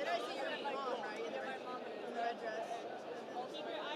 Then I see you at my mom, right? In the red dress.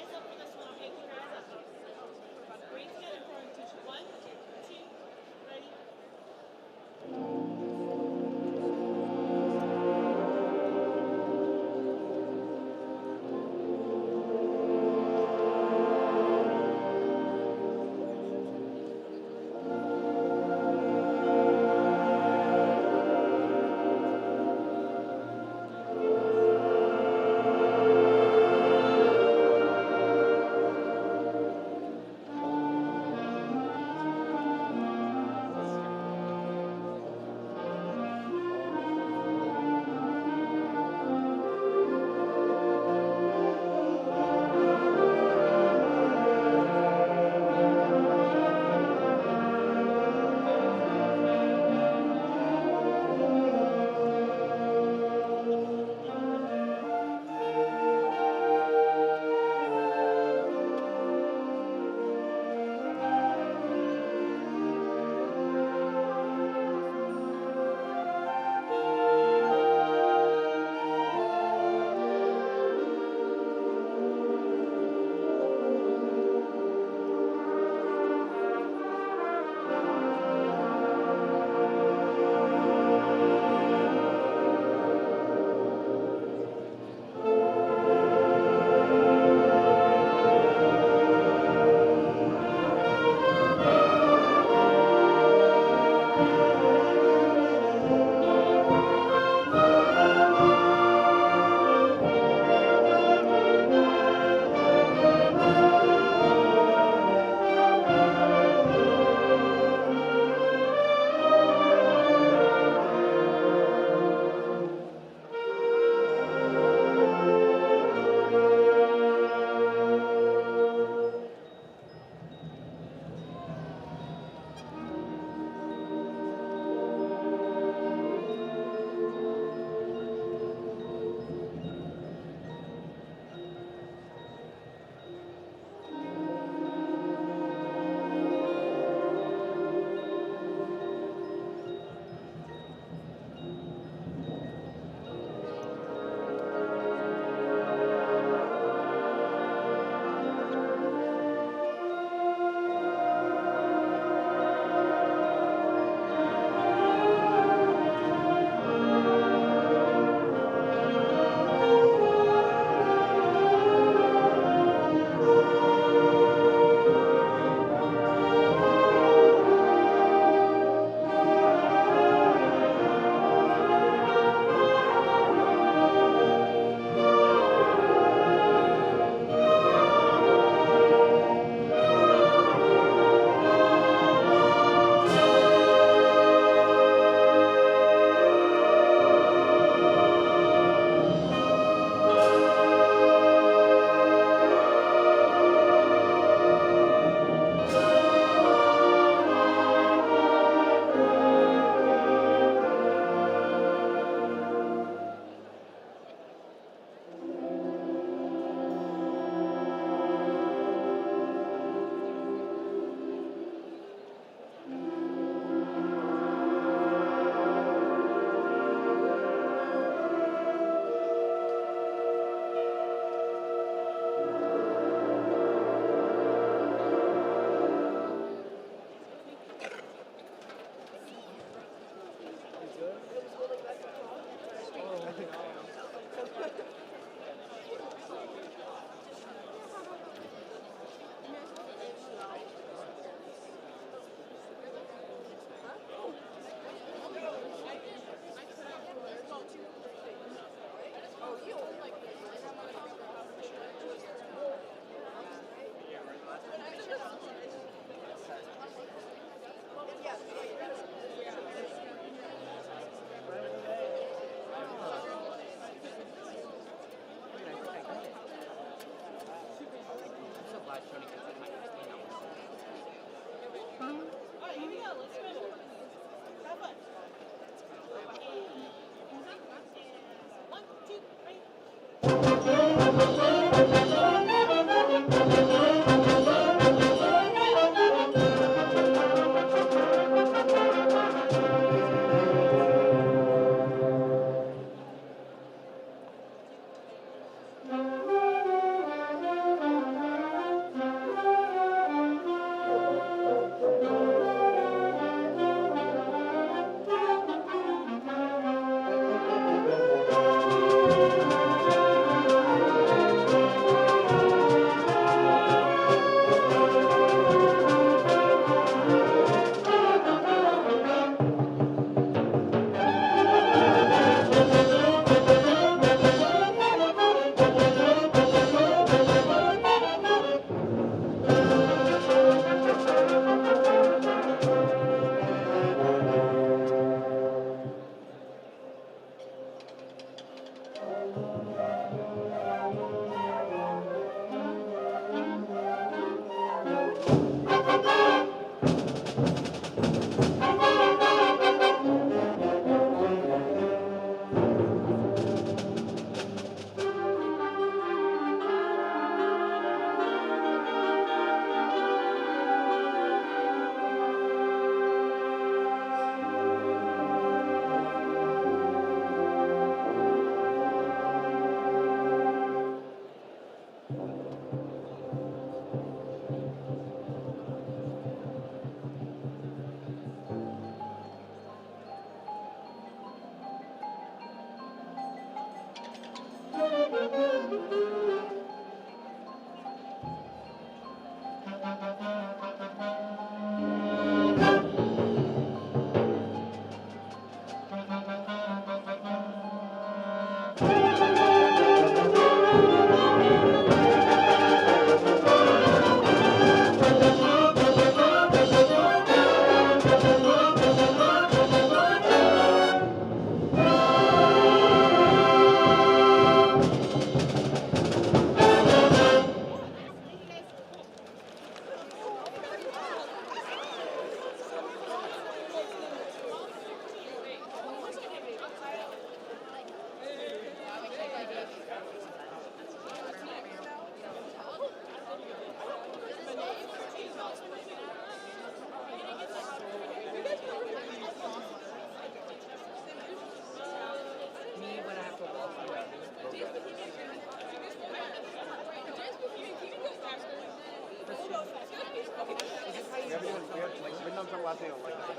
last name like that.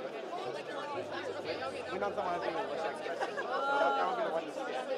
We know someone last name looks like that. So that would be the one to skip.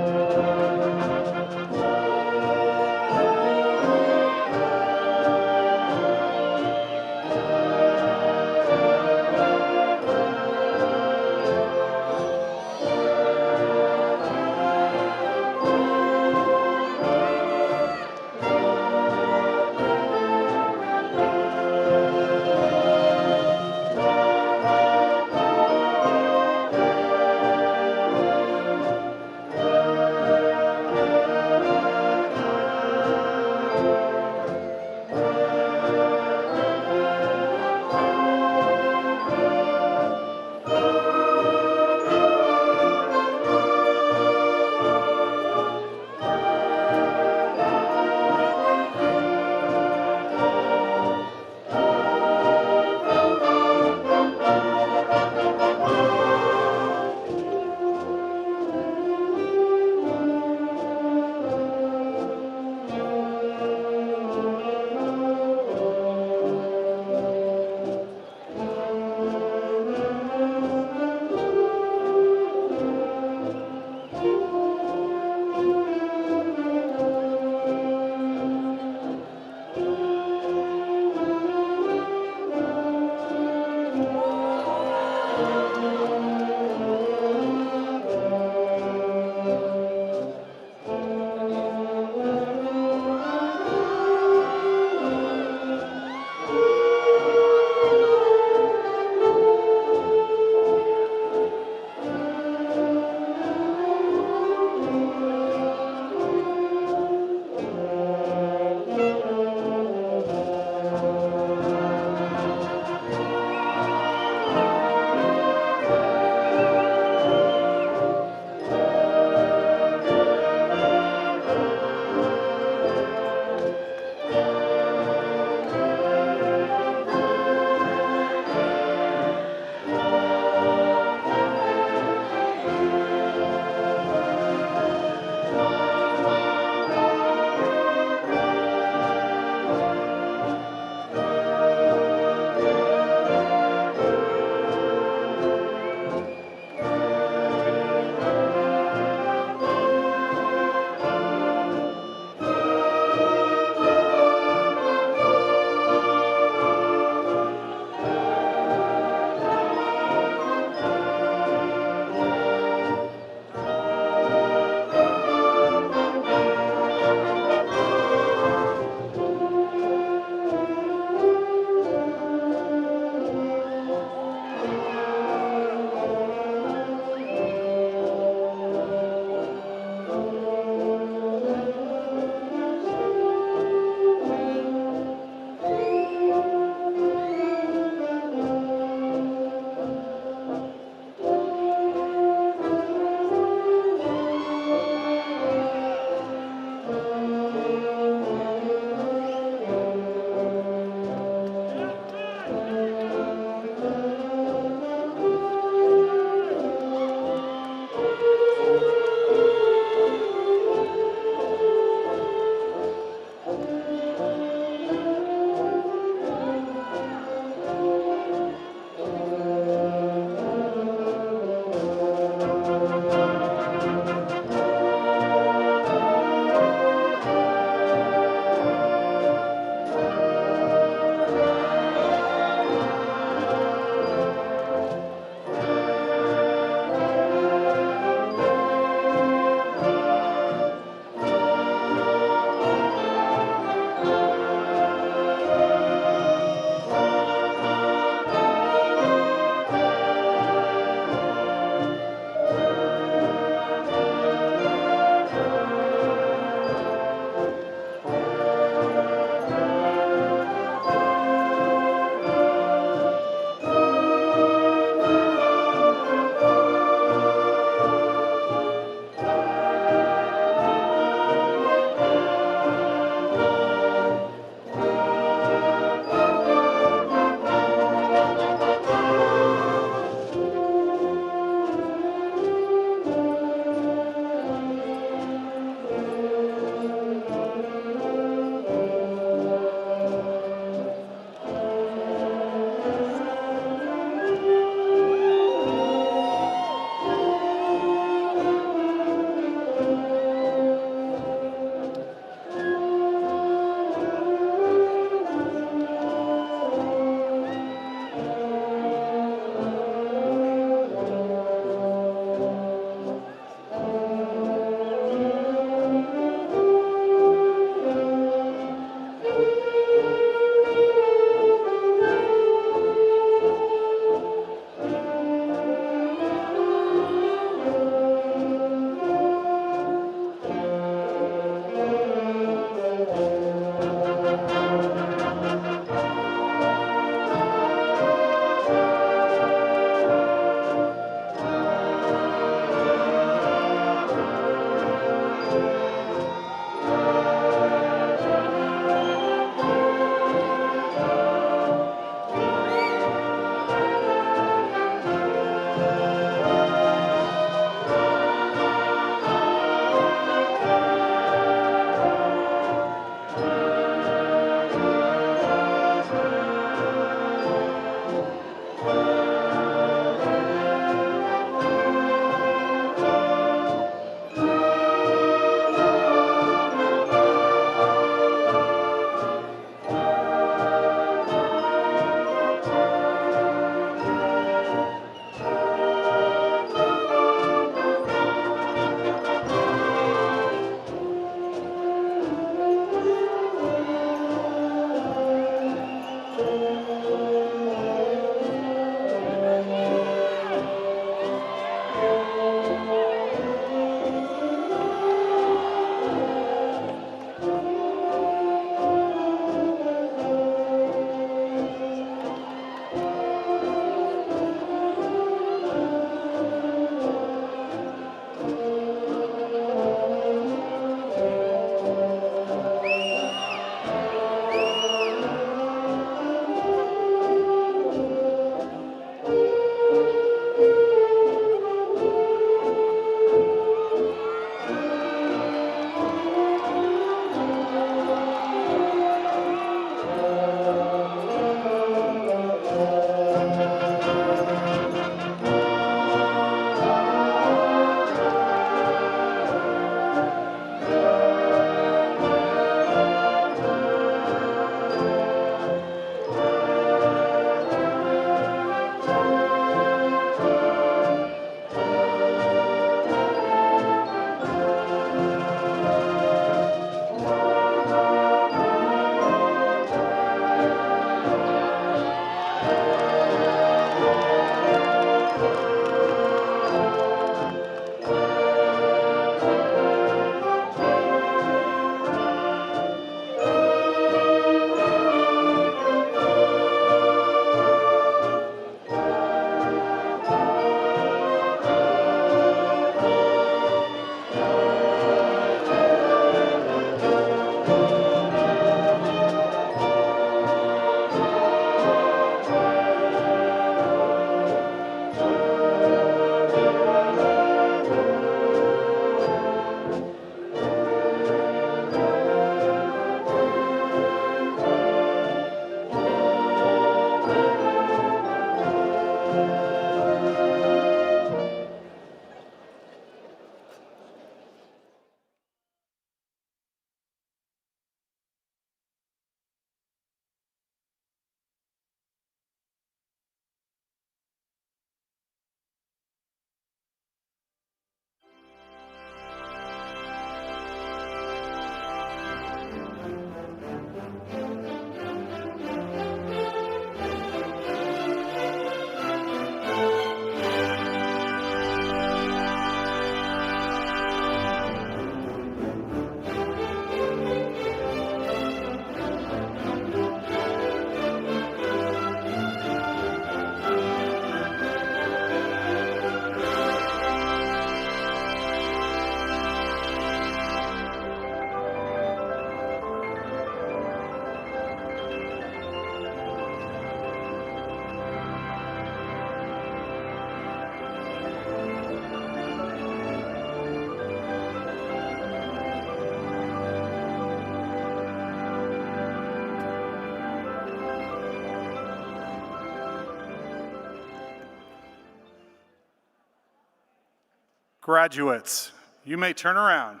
Graduates, you may turn around.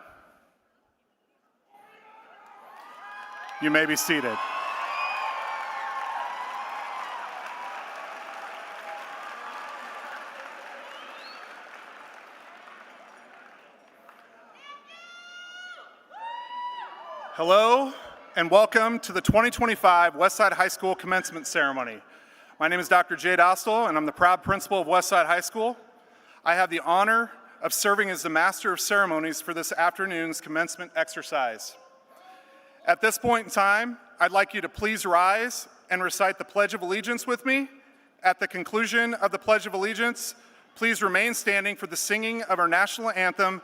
You may be seated. Hello, and welcome to the 2025 Westside High School Commencement Ceremony. My name is Dr. Jade Ostel, and I'm the proud principal of Westside High School. I have the honor of serving as the Master of Ceremonies for this afternoon's commencement exercise. At this point in time, I'd like you to please rise and recite the Pledge of Allegiance with me. At the conclusion of the Pledge of Allegiance, please remain standing for the singing of our national anthem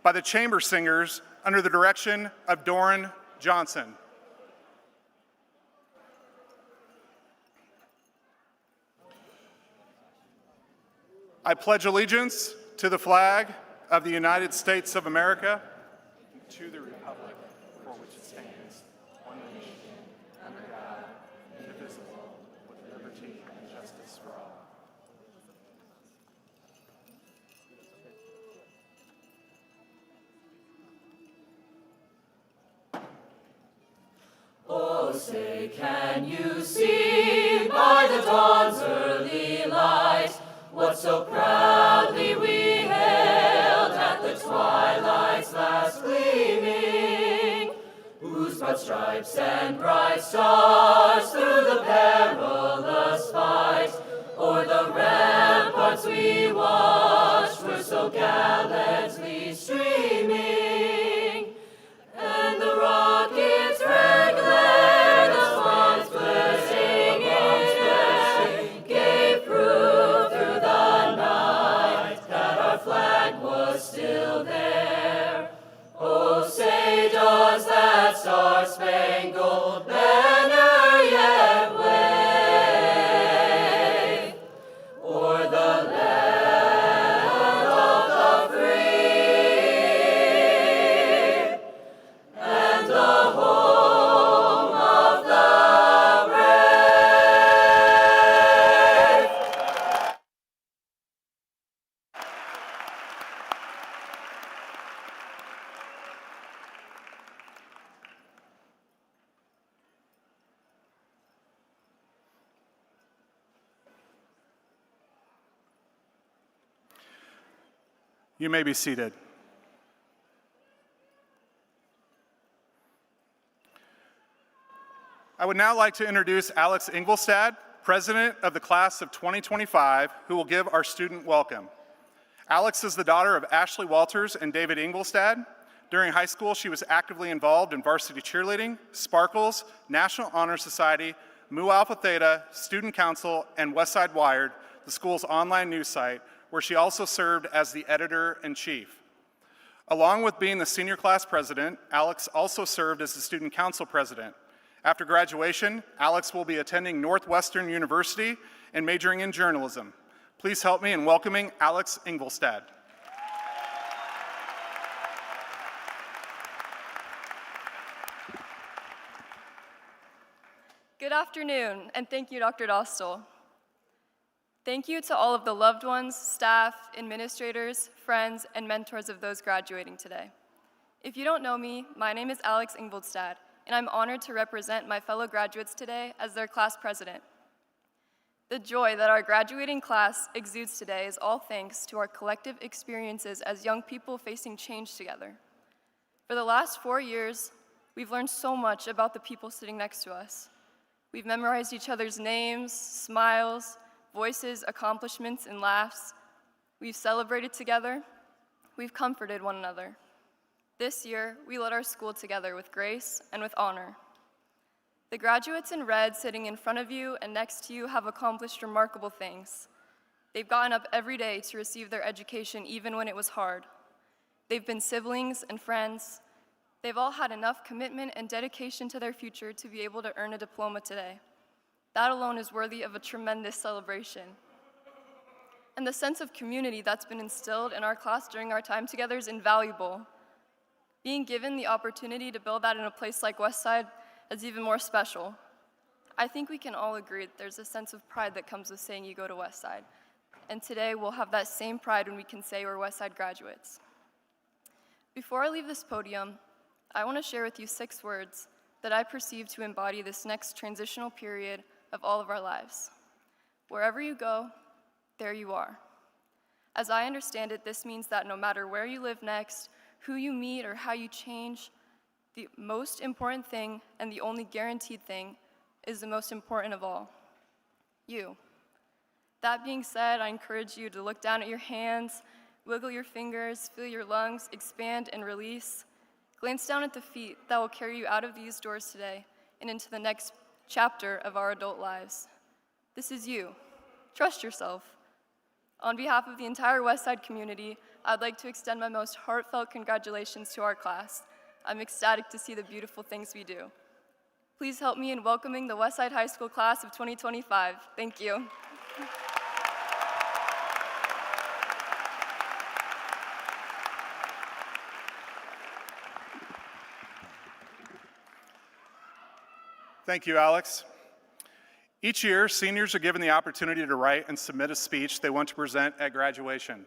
by the chamber singers under the direction of Doran Johnson. I pledge allegiance to the flag of the United States of America, to the republic for which it stands, one nation, under God, indivisible, with liberty and justice for all. Oh, say, can you see by the dawn's early light what so proudly we hailed at the twilight's last gleaming, whose broad stripes and bright stars through the perilous fight o'er the ramparts we watched were so gallantly streaming, and the rockets' red glare, the bombs bursting in air, gave proof through the night that our flag was still there. Oh, say, does that star-spangled banner yet wave o'er the land of the free and the home of the brave? You may be seated. I would now like to introduce Alex Ingolstad, President of the Class of 2025, who will give our student welcome. Alex is the daughter of Ashley Walters and David Ingolstad. During high school, she was actively involved in varsity cheerleading, Sparkles, National Honor Society, Mu Alpha Theta, Student Council, and Westside Wired, the school's online news site, where she also served as the editor-in-chief. Along with being the senior class president, Alex also served as the student council president. After graduation, Alex will be attending Northwestern University and majoring in journalism. Please help me in welcoming Alex Ingolstad. Good afternoon, and thank you, Dr. Dostal. Thank you to all of the loved ones, staff, administrators, friends, and mentors of those graduating today. If you don't know me, my name is Alex Ingolstad, and I'm honored to represent my fellow graduates today as their class president. The joy that our graduating class exudes today is all thanks to our collective experiences as young people facing change together. For the last 4 years, we've learned so much about the people sitting next to us. We've memorized each other's names, smiles, voices, accomplishments, and laughs. We've celebrated together. We've comforted one another. This year, we led our school together with grace and with honor. The graduates in red sitting in front of you and next to you have accomplished remarkable things. They've gotten up every day to receive their education even when it was hard. They've been siblings and friends. They've all had enough commitment and dedication to their future to be able to earn a diploma today. That alone is worthy of a tremendous celebration. And the sense of community that's been instilled in our class during our time together is invaluable. Being given the opportunity to build that in a place like Westside is even more special. I think we can all agree that there's a sense of pride that comes with saying you go to Westside. and today we'll have that same pride when we can say we're Westside graduates. Before I leave this podium, I want to share with you 6 words that I perceive to embody this next transitional period of all of our lives. Wherever you go, there you are. As I understand it, this means that no matter where you live next, who you meet, or how you change, the most important thing and the only guaranteed thing is the most important of all, you. That being said, I encourage you to look down at your hands, wiggle your fingers, feel your lungs expand and release. Glance down at the feet that will carry you out of these doors today and into the next chapter of our adult lives. This is you. Trust yourself. On behalf of the entire Westside community, I'd like to extend my most heartfelt congratulations to our class. I'm ecstatic to see the beautiful things we do. Please help me in welcoming the Westside High School class of 2025. Thank you. Thank you, Alex. Each year, seniors are given the opportunity to write and submit a speech they want to present at graduation.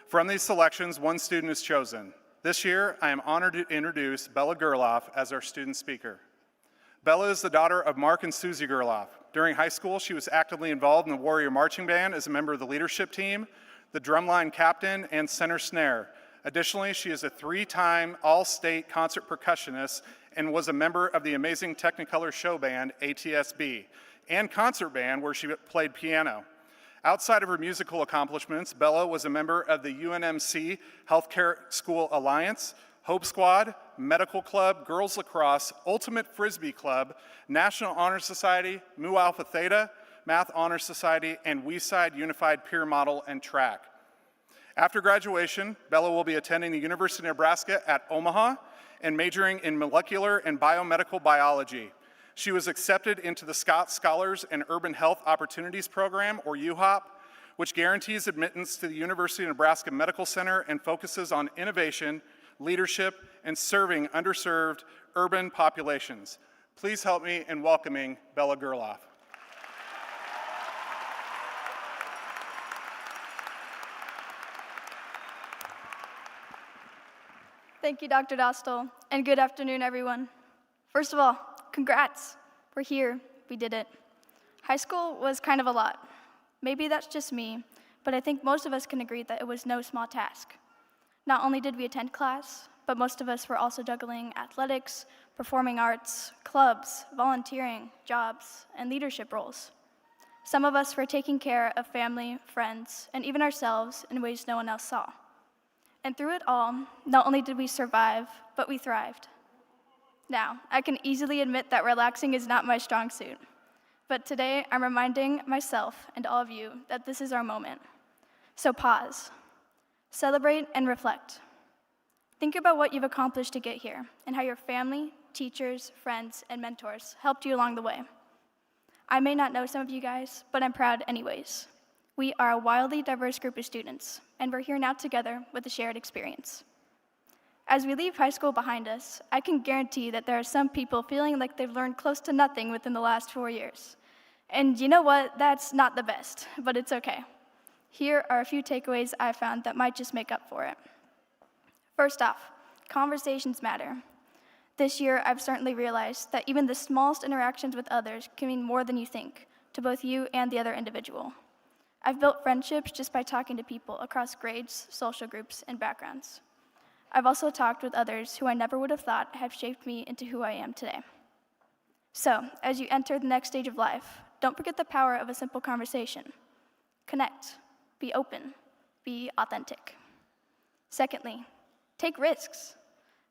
From these selections, one student is chosen. This year, I am honored to introduce Bella Gerloff as our student speaker. Bella is the daughter of Mark and Susie Gerloff. During high school, she was actively involved in the Warrior Marching Band as a member of the leadership team, the drumline captain, and center snare. Additionally, she is a 3-time All-State concert percussionist and was a member of the amazing Technicolor show band, ATSB, and concert band where she played piano. Outside of her musical accomplishments, Bella was a member of the UNMC Healthcare School Alliance, Hope Squad, Medical Club, Girls Lacrosse, Ultimate Frisbee Club, National Honor Society, Mu Alpha Theta, Math Honor Society, and Westside Unified Peer Model and Track. After graduation, Bella will be attending the University of Nebraska at Omaha and majoring in molecular and biomedical biology. She was accepted into the Scott Scholars and Urban Health Opportunities Program, or UHOP, which guarantees admittance to the University of Nebraska Medical Center and focuses on innovation, leadership, and serving underserved urban populations. Please help me in welcoming Bella Gerloff. Thank you, Dr. Dostal, and good afternoon, everyone. First of all, congrats. We're here. We did it. High school was kind of a lot. Maybe that's just me, but I think most of us can agree that it was no small task. Not only did we attend class, but most of us were also juggling athletics, performing arts, clubs, volunteering, jobs, and leadership roles. Some of us were taking care of family, friends, and even ourselves in ways no one else saw. And through it all, not only did we survive, but we thrived. Now, I can easily admit that relaxing is not my strong suit, but today I'm reminding myself and all of you that this is our moment. So pause, celebrate, and reflect. Think about what you've accomplished to get here and how your family, teachers, friends, and mentors helped you along the way. I may not know some of you guys, but I'm proud anyways. We are a wildly diverse group of students, and we're here now together with a shared experience. As we leave high school behind us, I can guarantee that there are some people feeling like they've learned close to nothing within the last 4 years. And you know what? That's not the best, but it's okay. Here are a few takeaways I found that might just make up for it. First off, conversations matter. This year, I've certainly realized that even the smallest interactions with others can mean more than you think, to both you and the other individual. I've built friendships just by talking to people across grades, social groups, and backgrounds. I've also talked with others who I never would have thought have shaped me into who I am today. So, as you enter the next stage of life, don't forget the power of a simple conversation. Connect, be open, be authentic. Secondly, take risks.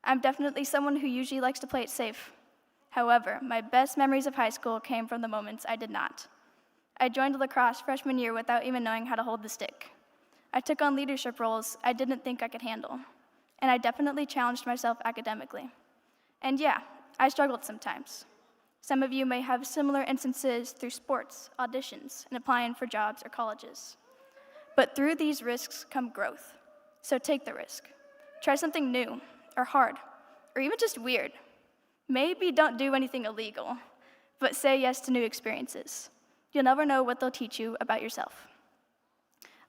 I'm definitely someone who usually likes to play it safe. However, my best memories of high school came from the moments I did not. I joined lacrosse freshman year without even knowing how to hold the stick. I took on leadership roles I didn't think I could handle, and I definitely challenged myself academically. And yeah, I struggled sometimes. Some of you may have similar instances through sports, auditions, and applying for jobs or colleges. But through these risks come growth. So take the risk. Try something new, or hard, or even just weird. Maybe don't do anything illegal, but say yes to new experiences. You'll never know what they'll teach you about yourself.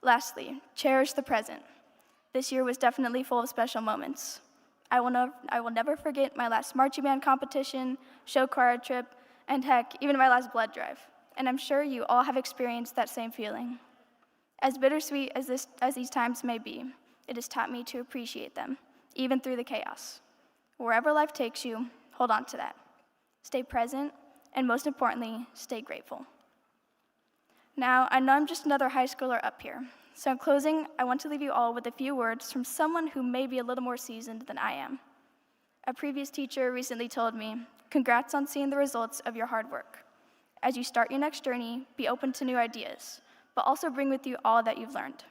Lastly, cherish the present. This year was definitely full of special moments. I will never forget my last marching band competition, show choir trip, and heck, even my last blood drive. And I'm sure you all have experienced that same feeling. As bittersweet as these times may be, it has taught me to appreciate them, even through the chaos. Wherever life takes you, hold on to that. Stay present, and most importantly, stay grateful. Now, I know I'm just another high schooler up here, so in closing, I want to leave you all with a few words from someone who may be a little more seasoned than I am. A previous teacher recently told me, "Congrats on seeing the results of your hard work. As you start your next journey, be open to new ideas, but also bring with you all that you've learned.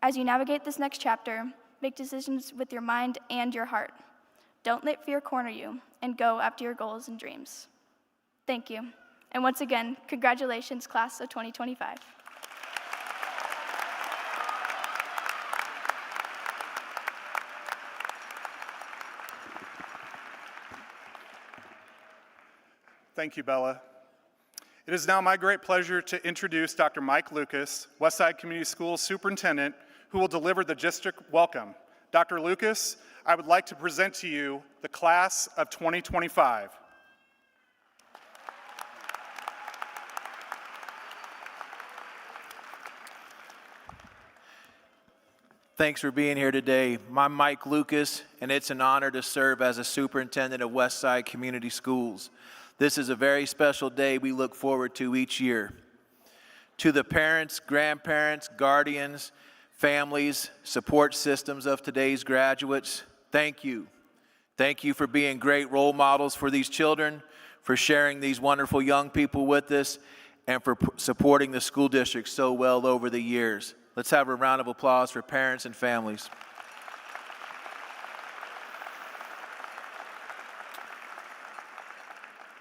As you navigate this next chapter, make decisions with your mind and your heart. Don't let fear corner you, and go after your goals and dreams." Thank you. And once again, congratulations, class of 2025. Thank you, Bella. It is now my great pleasure to introduce Dr. Mike Lucas, Westside Community Schools Superintendent, who will deliver the district welcome. Dr. Lucas, I would like to present to you the class of 2025. Thanks for being here today. I'm Mike Lucas, and it's an honor to serve as a superintendent of Westside Community Schools. This is a very special day we look forward to each year. To the parents, grandparents, guardians, families, support systems of today's graduates, thank you. Thank you for being great role models for these children, for sharing these wonderful young people with us, and for supporting the school district so well over the years. Let's have a round of applause for parents and families.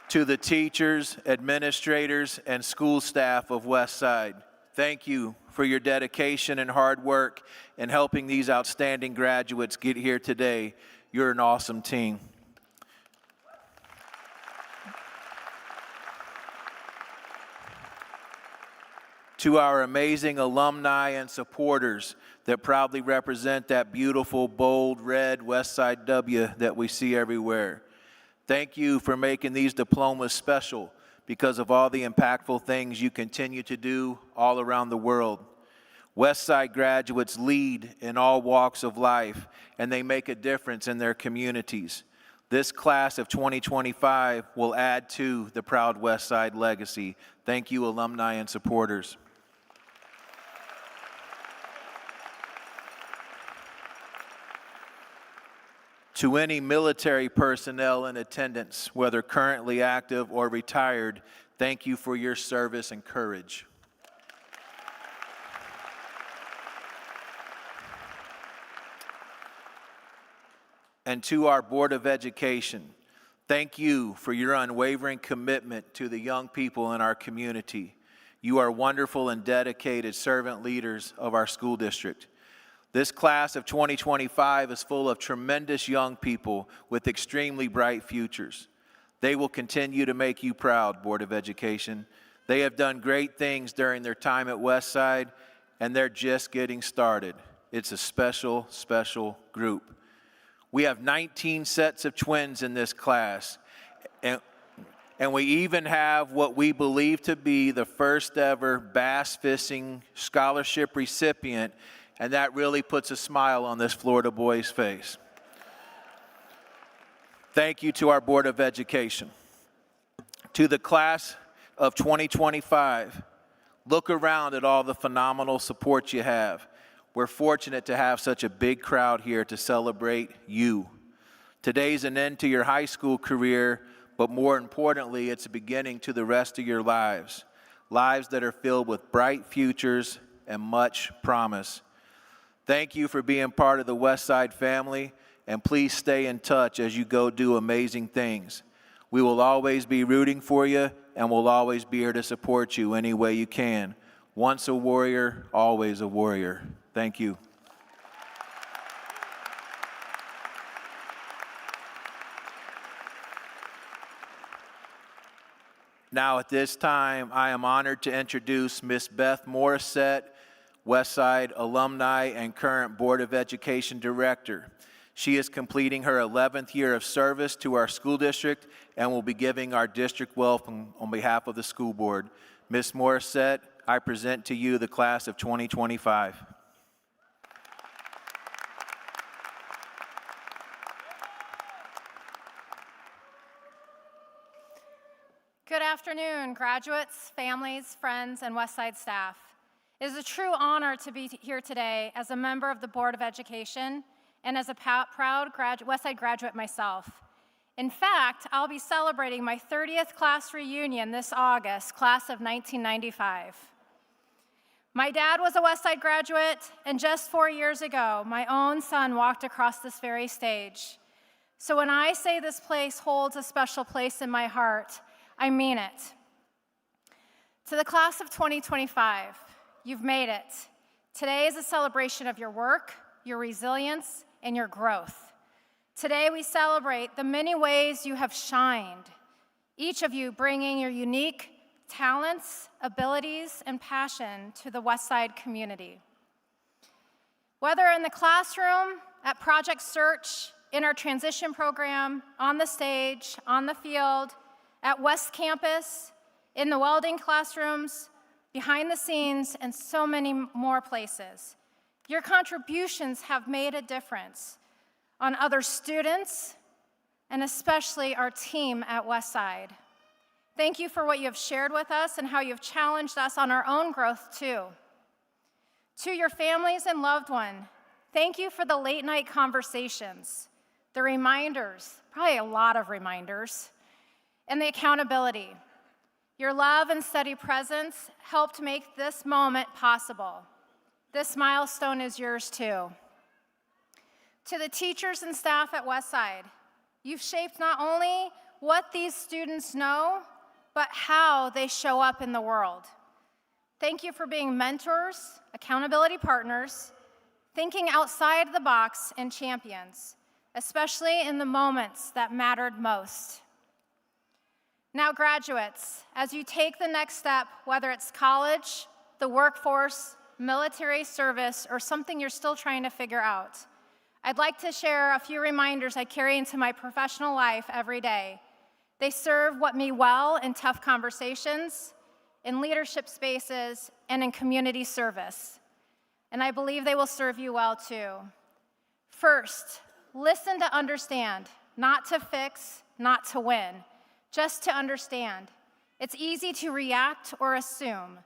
To the teachers, administrators, and school staff of Westside, thank you for your dedication and hard work in helping these outstanding graduates get here today. You're an awesome team. To our amazing alumni and supporters that proudly represent that beautiful, bold, red Westside W that we see everywhere. Thank you for making these diplomas special because of all the impactful things you continue to do all around the world. Westside graduates lead in all walks of life, and they make a difference in their communities. This class of 2025 will add to the proud Westside legacy. Thank you, alumni and supporters. To any military personnel in attendance, whether currently active or retired, thank you for your service and courage. And to our Board of Education, thank you for your unwavering commitment to the young people in our community. You are wonderful and dedicated servant leaders of our school district. This class of 2025 is full of tremendous young people with extremely bright futures. They will continue to make you proud, Board of Education. They have done great things during their time at Westside, and they're just getting started. It's a special, special group. We have 19 sets of twins in this class, and we even have what we believe to be the first ever bass fishing scholarship recipient, and that really puts a smile on this Florida boy's face. Thank you to our Board of Education. To the class of 2025, look around at all the phenomenal support you have. We're fortunate to have such a big crowd here to celebrate you. Today's an end to your high school career, but more importantly, it's a beginning to the rest of your lives. Lives that are filled with bright futures and much promise. Thank you for being part of the Westside family, and please stay in touch as you go do amazing things. We will always be rooting for you, and we'll always be here to support you any way you can. Once a warrior, always a warrior. Thank you. Now at this time, I am honored to introduce Miss Beth Morissette, Westside alumni and current Board of Education Director. She is completing her 11th year of service to our school district and will be giving our district welcome on behalf of the school board. Ms. Morissette, I present to you the class of 2025. Good afternoon, graduates, families, friends, and Westside staff. It is a true honor to be here today as a member of the Board of Education and as a proud Westside graduate myself. In fact, I'll be celebrating my 30th class reunion this August, class of 1995. My dad was a Westside graduate, and just 4 years ago, my own son walked across this very stage. So when I say this place holds a special place in my heart, I mean it. To the class of 2025, you've made it. Today is a celebration of your work, your resilience, and your growth. Today we celebrate the many ways you have shined, each of you bringing your unique talents, abilities, and passion to the Westside community. Whether in the classroom, at Project Search, in our transition program, on the stage, on the field, at West Campus, in the welding classrooms, behind the scenes, and so many more places. Your contributions have made a difference on other students, and especially our team at Westside. Thank you for what you have shared with us and how you have challenged us on our own growth too. To your families and loved ones, thank you for the late night conversations, the reminders, probably a lot of reminders, and the accountability. Your love and steady presence helped make this moment possible. This milestone is yours too. To the teachers and staff at Westside, you've shaped not only what these students know, but how they show up in the world. Thank you for being mentors, accountability partners, thinking outside the box, and champions, especially in the moments that mattered most. Now, graduates, as you take the next step, whether it's college, the workforce, military service, or something you're still trying to figure out, I'd like to share a few reminders I carry into my professional life every day. They serve me well in tough conversations, in leadership spaces, and in community service. And I believe they will serve you well too. First, listen to understand, not to fix, not to win. Just to understand. It's easy to react or assume,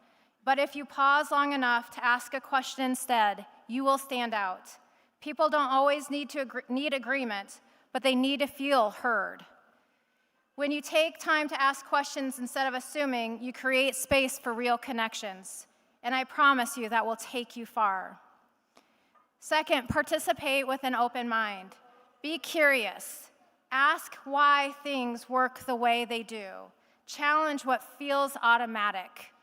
but if you pause long enough to ask a question instead, you will stand out. People don't always need agreement, but they need to feel heard. When you take time to ask questions instead of assuming, you create space for real connections, and I promise you that will take you far. Second, participate with an open mind. Be curious. Ask why things work the way they do. Challenge what feels automatic.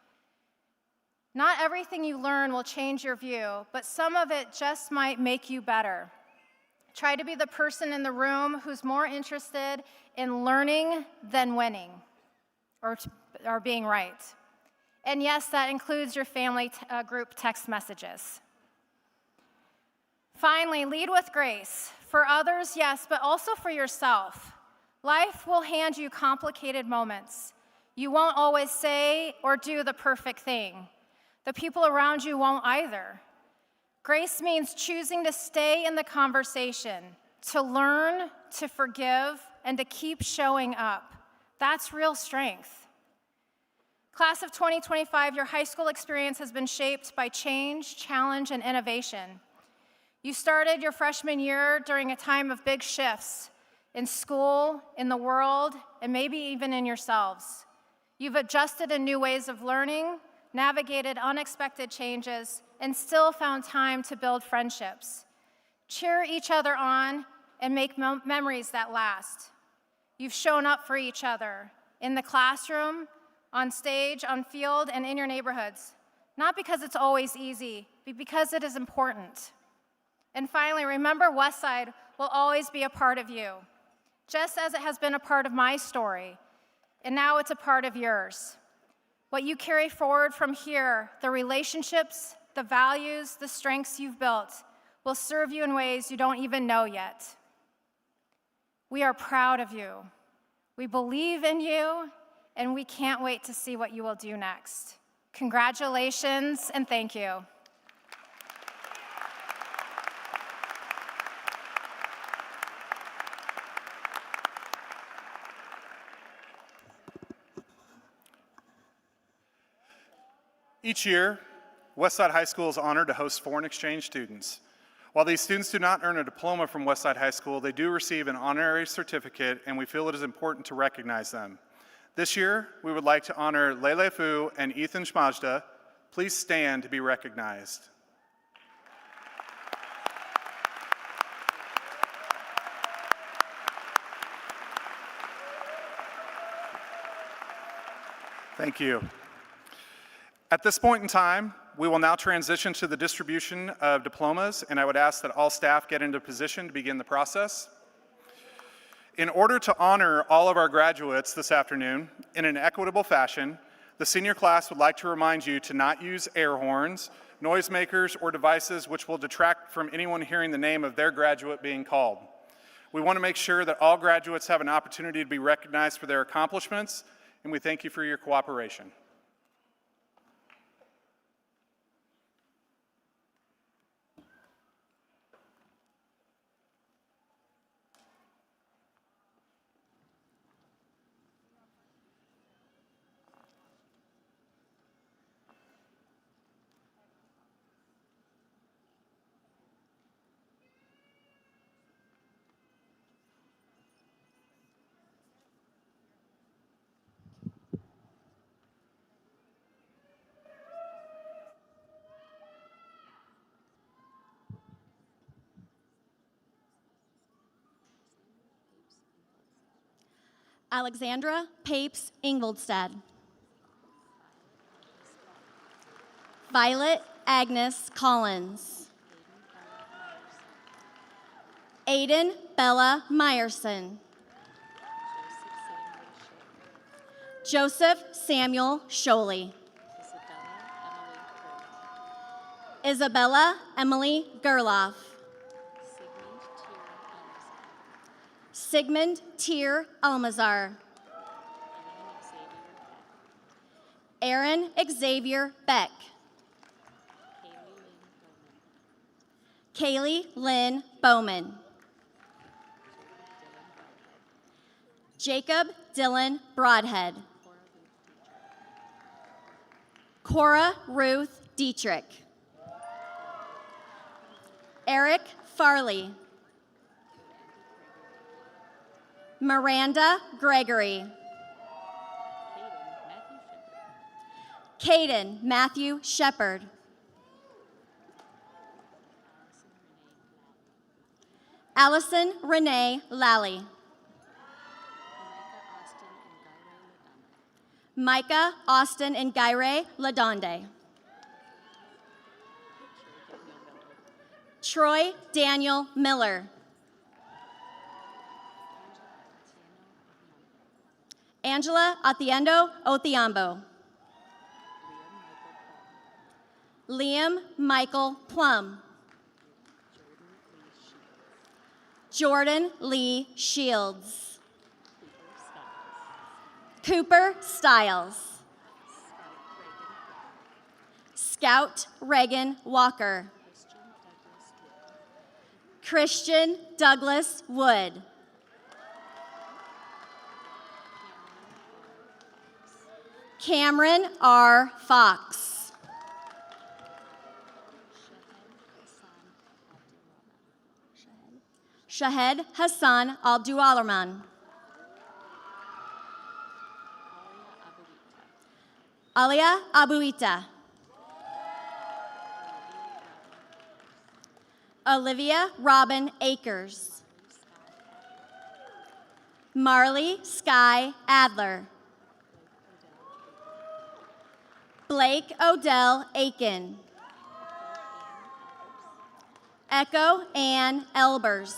Not everything you learn will change your view, but some of it just might make you better. Try to be the person in the room who's more interested in learning than winning or being right. And yes, that includes your family group text messages. Finally, lead with grace. For others, yes, but also for yourself. Life will hand you complicated moments. You won't always say or do the perfect thing. The people around you won't either. Grace means choosing to stay in the conversation, to learn, to forgive, and to keep showing up. That's real strength. Class of 2025, your high school experience has been shaped by change, challenge, and innovation. You started your freshman year during a time of big shifts in school, in the world, and maybe even in yourselves. You've adjusted to new ways of learning, navigated unexpected changes, and still found time to build friendships. Cheer each other on and make memories that last. You've shown up for each other in the classroom, on stage, on field, and in your neighborhoods, not because it's always easy, but because it is important. And finally, remember Westside will always be a part of you, just as it has been a part of my story, and now it's a part of yours. What you carry forward from here, the relationships, the values, the strengths you've built will serve you in ways you don't even know yet. We are proud of you. We believe in you, and we can't wait to see what you will do next. Congratulations, and thank you. Each year, Westside High School is honored to host foreign exchange students. While these students do not earn a diploma from Westside High School, they do receive an honorary certificate, and we feel it is important to recognize them. This year, we would like to honor Lele Fu and Ethan Shmajda. Please stand to be recognized. Thank you. At this point in time, we will now transition to the distribution of diplomas, and I would ask that all staff get into position to begin the process. In order to honor all of our graduates this afternoon in an equitable fashion, the senior class would like to remind you to not use air horns, noisemakers, or devices which will detract from anyone hearing the name of their graduate being called. We want to make sure that all graduates have an opportunity to be recognized for their accomplishments, and we thank you for your cooperation. Alexandra Papes Ingolstad. Violet Agnes Collins. Aiden Bella Meyerson. Joseph Samuel Sholey. Isabella Emily Gerloff. Sigmund Tier Almazar. Aaron Xavier Beck. Kaylee Lynn Bowman. Jacob Dylan Broadhead. Cora Ruth Dietrich. Eric Farley. Miranda Gregory. Caden Matthew Shepard. Allison Renee Lally. Micah Austin and Gaire Ladonde. Troy Daniel Miller. Angela Atiendo Othiambo. Liam Michael Plum. Jordan Lee Shields. Cooper Stiles. Scout Reagan Walker. Christian Douglas Wood. Cameron R. Fox. Shahed Hassan Al-Dualarman. Alia Abuita. Olivia Robin Akers. Marley Sky Adler. Blake Odell Aiken. Echo Ann Elbers.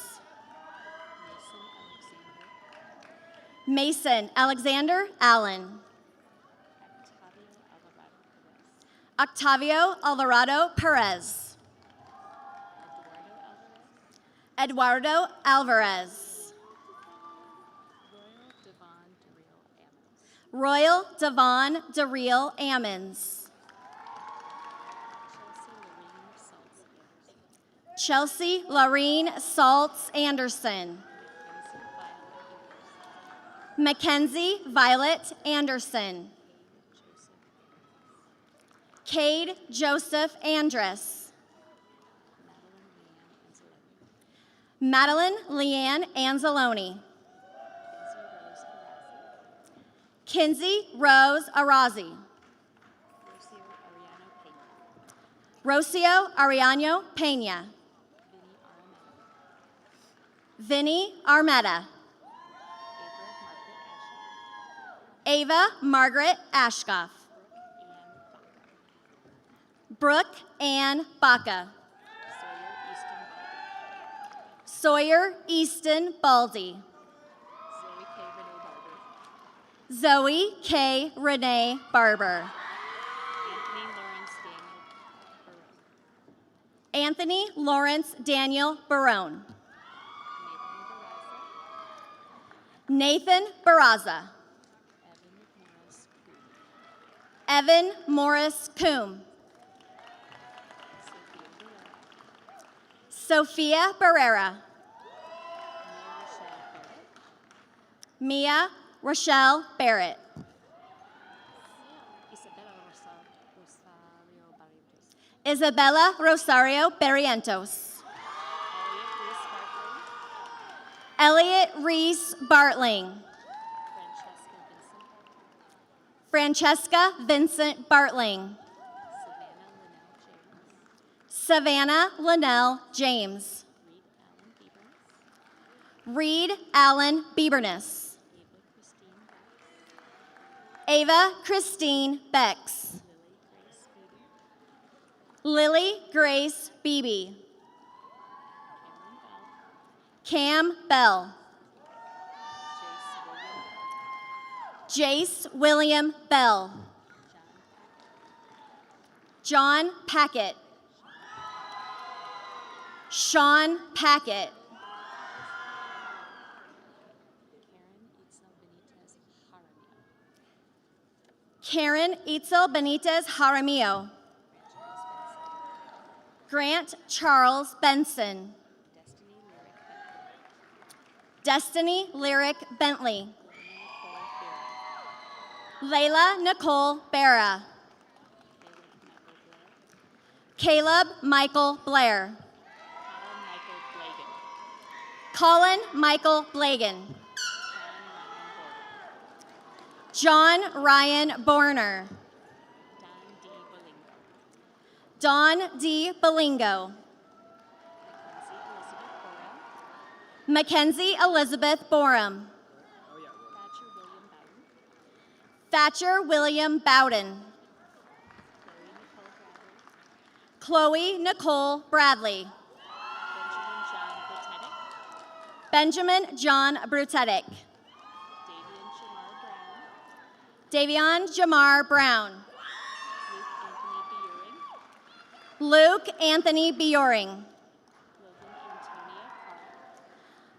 Mason Alexander Allen. Octavio Alvarado Perez. Eduardo Alvarez. Royal Devon DeReal Ammons. Chelsea Lorene Saltz Anderson. Mackenzie Violet Anderson. Cade Joseph Andress. Madeline Leanne Anzalone. Kinsey Rose Arazi. Rocio Ariano Pena. Vinny Armetta. Ava Margaret Ashkoff. Brooke Ann Baca. Sawyer Easton Baldy. Zoe K. Renee Barber. Anthony Lawrence Daniel Barone. Nathan Barraza. Evan Morris Coombe. Sophia Barrera. Mia Rochelle Barrett. Isabella Rosario Barrientos. Elliot Reese Bartling. Francesca Vincent Bartling. Savannah Linnell James. Reed Allen Bieberness. Ava Christine Bex. Lily Grace Beebe. Cam Bell. Jace William Bell. John Packett. Sean Packett. Karen Itzel Benitez Jaramillo. Grant Charles Benson. Destiny Lyric Bentley. Layla Nicole Barra. Caleb Michael Blair. Colin Michael Blagan. John Ryan Borner. Don D. Belingo. Mackenzie Elizabeth Borum. Thatcher William Bowden. Chloe Nicole Bradley. Benjamin John Brutetic. Davion Jamar Brown. Luke Anthony Bioring.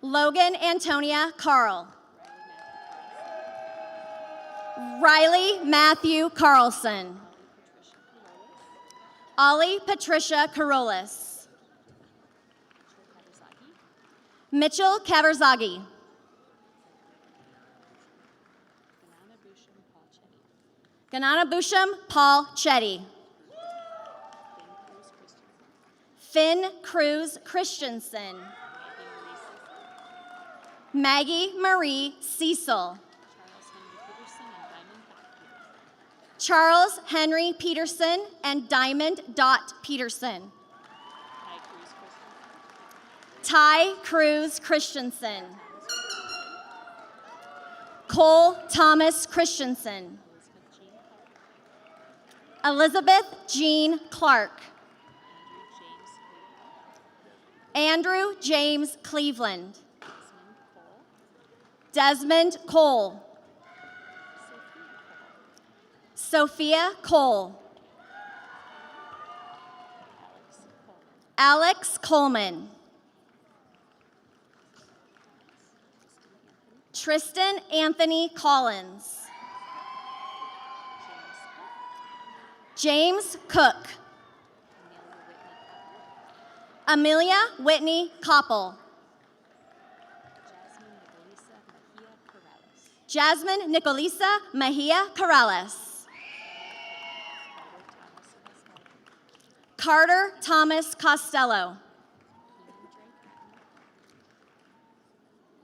Logan Antonia Carl. Riley Matthew Carlson. Ollie Patricia Carolis. Mitchell Kaverzagi. Ganana Bousham Paul Chetty. Finn Cruz Christensen. Maggie Marie Cecil. Charles Henry Peterson and Diamond Dot Peterson. Ty Cruz Christensen. Cole Thomas Christensen. Elizabeth Jean Clark. Andrew James Cleveland. Desmond Cole. Sophia Cole. Alex Coleman. Tristan Anthony Collins. James Cook. Amelia Whitney Koppel. Jasmine Nicolisa Mejia Corrales. Carter Thomas Costello.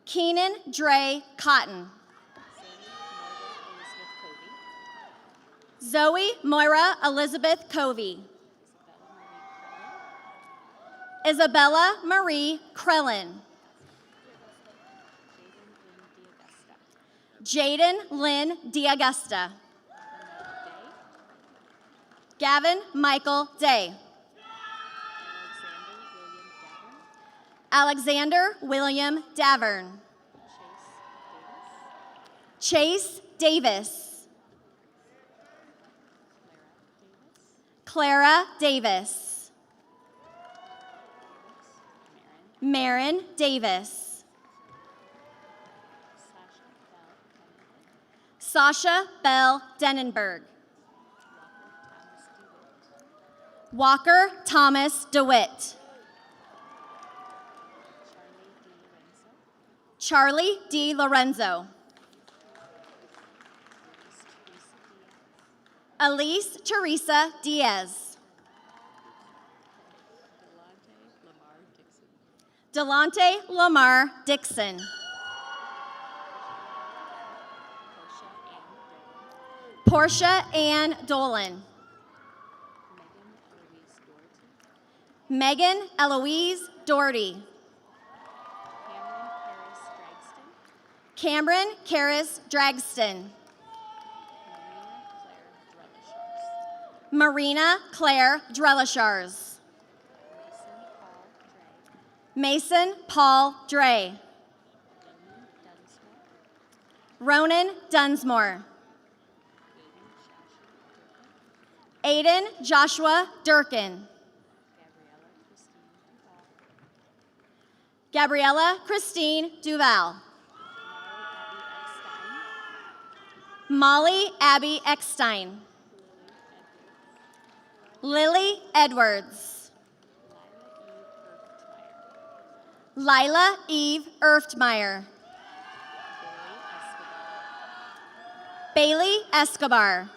Keenan Dre Cotton. Zoe Moira Elizabeth Covey. Isabella Marie Krellin. Jaden Lynn DiAgusta. Gavin Michael Day. Alexander William Davern. Chase Davis. Clara Davis. Marin Davis. Sasha Bell Denenberg. Walker Thomas DeWitt. Charlie D. Lorenzo. Elise Teresa Diaz. Delonte Lamar Dixon. Portia Ann Dolan. Megan Eloise Doherty. Cameron Karis Dragston. Marina Claire Drelishars. Mason Paul Dre. Ronan Dunsmore. Aiden Joshua Durkin. Gabriella Christine Duval. Molly Abby Eckstein. Lily Edwards. Lila Eve Erftmeyer. Bailey Escobar.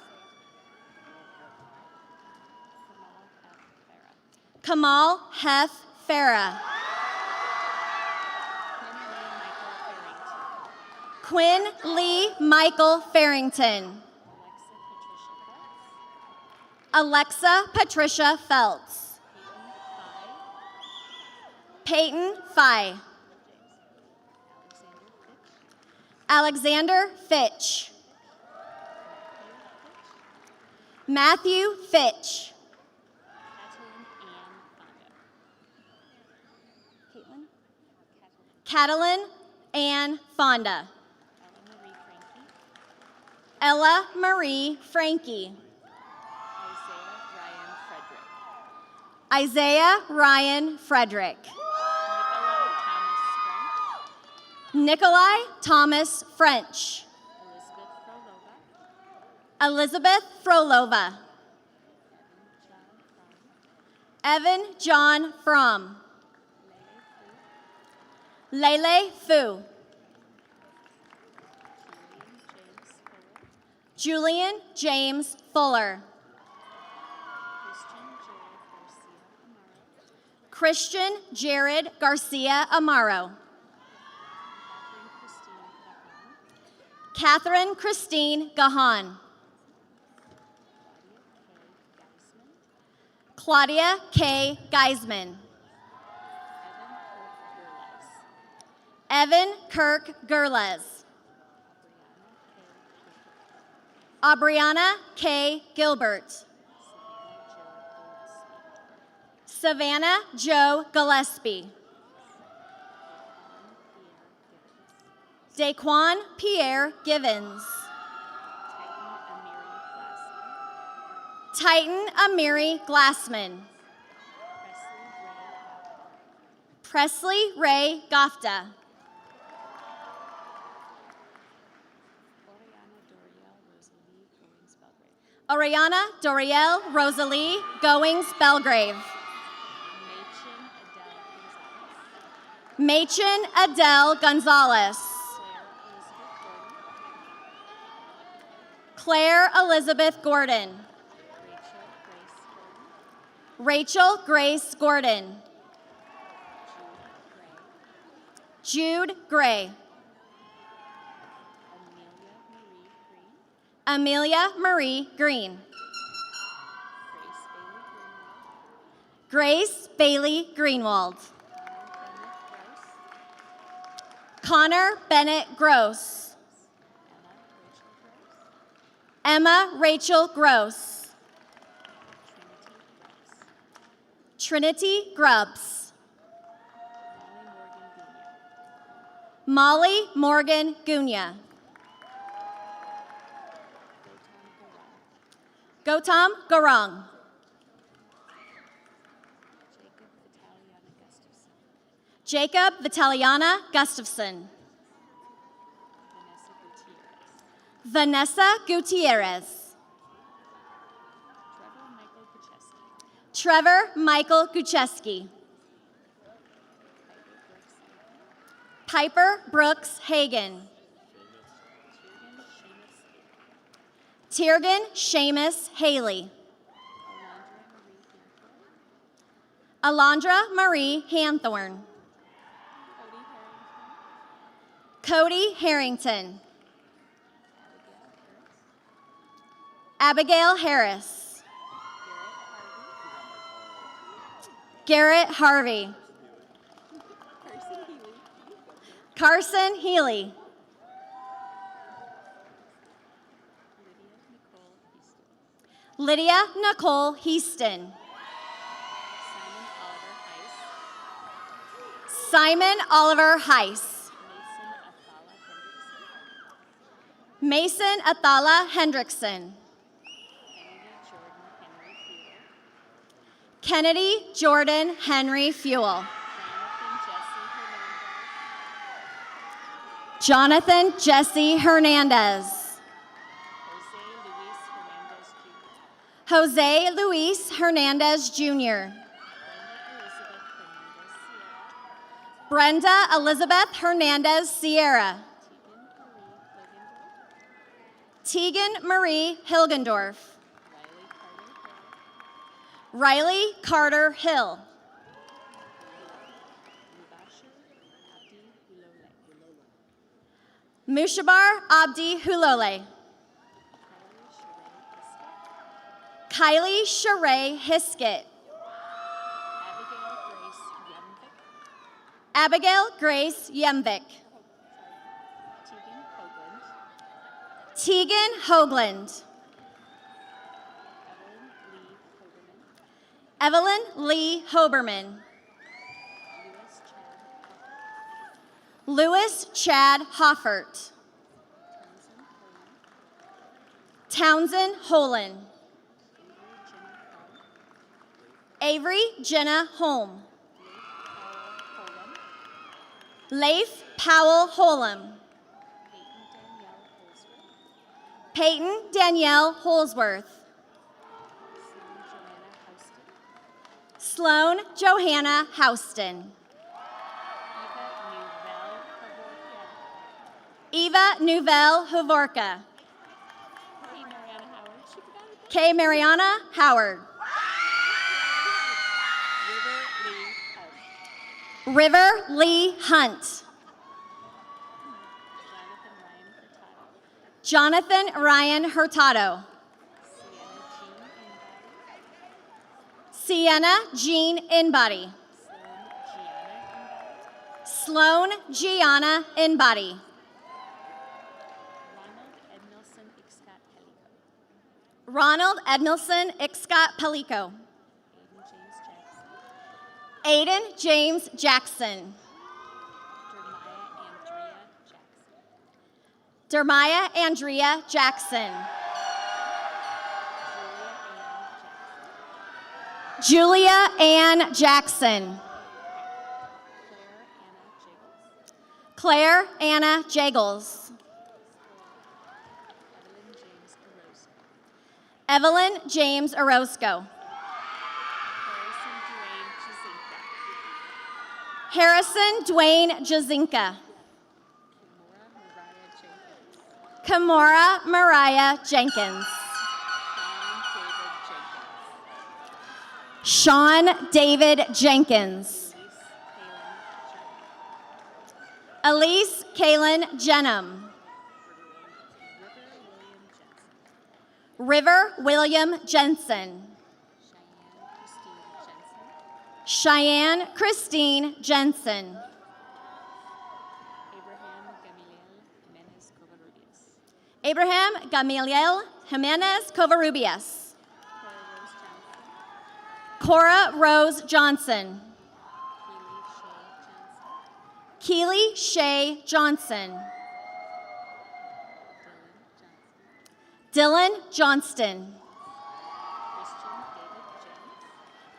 Kamal Hef Farah. Quinn Lee Michael Farrington. Alexa Patricia Feltz. Peyton Fye. Alexander Fitch. Matthew Fitch. Catalin Ann Fonda. Ella Marie Frankie. Isaiah Ryan Frederick. Nikolai Thomas French. Elizabeth Frolova. Evan John Fromm. Lele Fu. Julian James Fuller. Christian Jared Garcia Amaro. Catherine Christine Gahan. Claudia K. Geisman. Evan Kirk Gerles. Aubriana K. Gilbert. Savannah Jo Gillespie. Daquan Pierre Givens. Titan Amiri Glassman. Presley Ray Gofta. Oriana Doriel Rosalie Goings Belgrave. Machen Adele Gonzalez. Claire Elizabeth Gordon. Rachel Grace Gordon. Jude Gray. Amelia Marie Green. Grace Bailey Greenwald. Connor Bennett Gross. Emma Rachel Gross. Trinity Grubbs. Molly Morgan Gunya. Gautam Garang. Jacob Vitaliana Gustafson. Vanessa Gutierrez. Trevor Michael Gucheski. Piper Brooks Hagan. Tiergan Seamus Haley. Alondra Marie Hanthorn. Cody Harrington. Abigail Harris. Garrett Harvey. Carson Healy. Lydia Nicole Heaston. Simon Oliver Heiss. Mason Athala Hendrickson. Kennedy Jordan Henry Fuel. Jonathan Jesse Hernandez. Jose Luis Hernandez Jr. Brenda Elizabeth Hernandez Sierra. Tegan Marie Hilgendorf. Riley Carter Hill. Mushabar Abdi Hulole. Kylie Sheree Hiskett. Abigail Grace Yemvik. Tegan Hoagland. Evelyn Lee Hoberman. Louis Chad Hoffert. Townsend Holan. Avery Jenna Holm. Leif Powell Holum. Peyton Danielle Holsworth. Sloan Johanna Houston. Eva Nouvelle Hovorka. Kay Mariana Howard. River Lee Hunt. Jonathan Ryan Hurtado. Sienna Jean Inbody. Sloan Gianna Inbody. Ronald Edmilson Ixcott Pelico. Aiden James Jackson. Dermaya Andrea Jackson. Julia Ann Jackson. Claire Anna Jagels. Evelyn James Orozco. Harrison Dwayne Jazinka. Kimora Mariah Jenkins. Sean David Jenkins. Elise Kaylin Jenham. River William Jensen. Cheyenne Christine Jensen. Abraham Gamaliel Jimenez Covarrubias. Cora Rose Johnson. Keely Shay Johnson. Dylan Johnston.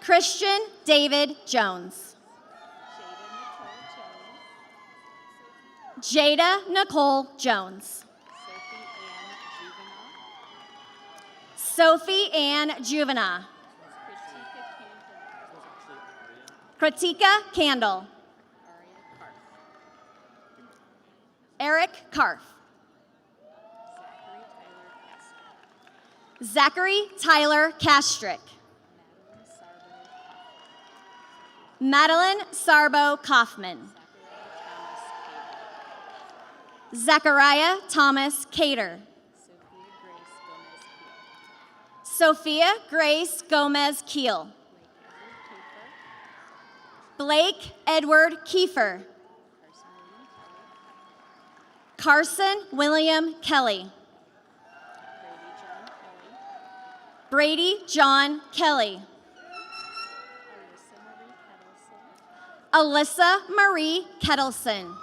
Christian David Jones. Jada Nicole Jones. Sophie Ann Juvenile. Kritika Candle. Eric Karf. Zachary Tyler Kastrick. Madeline Sarbo Kaufman. Zachariah Thomas Cater. Sophia Grace Gomez Keel. Blake Edward Kiefer. Carson William Kelly. Brady John Kelly. Alyssa Marie Kettleson.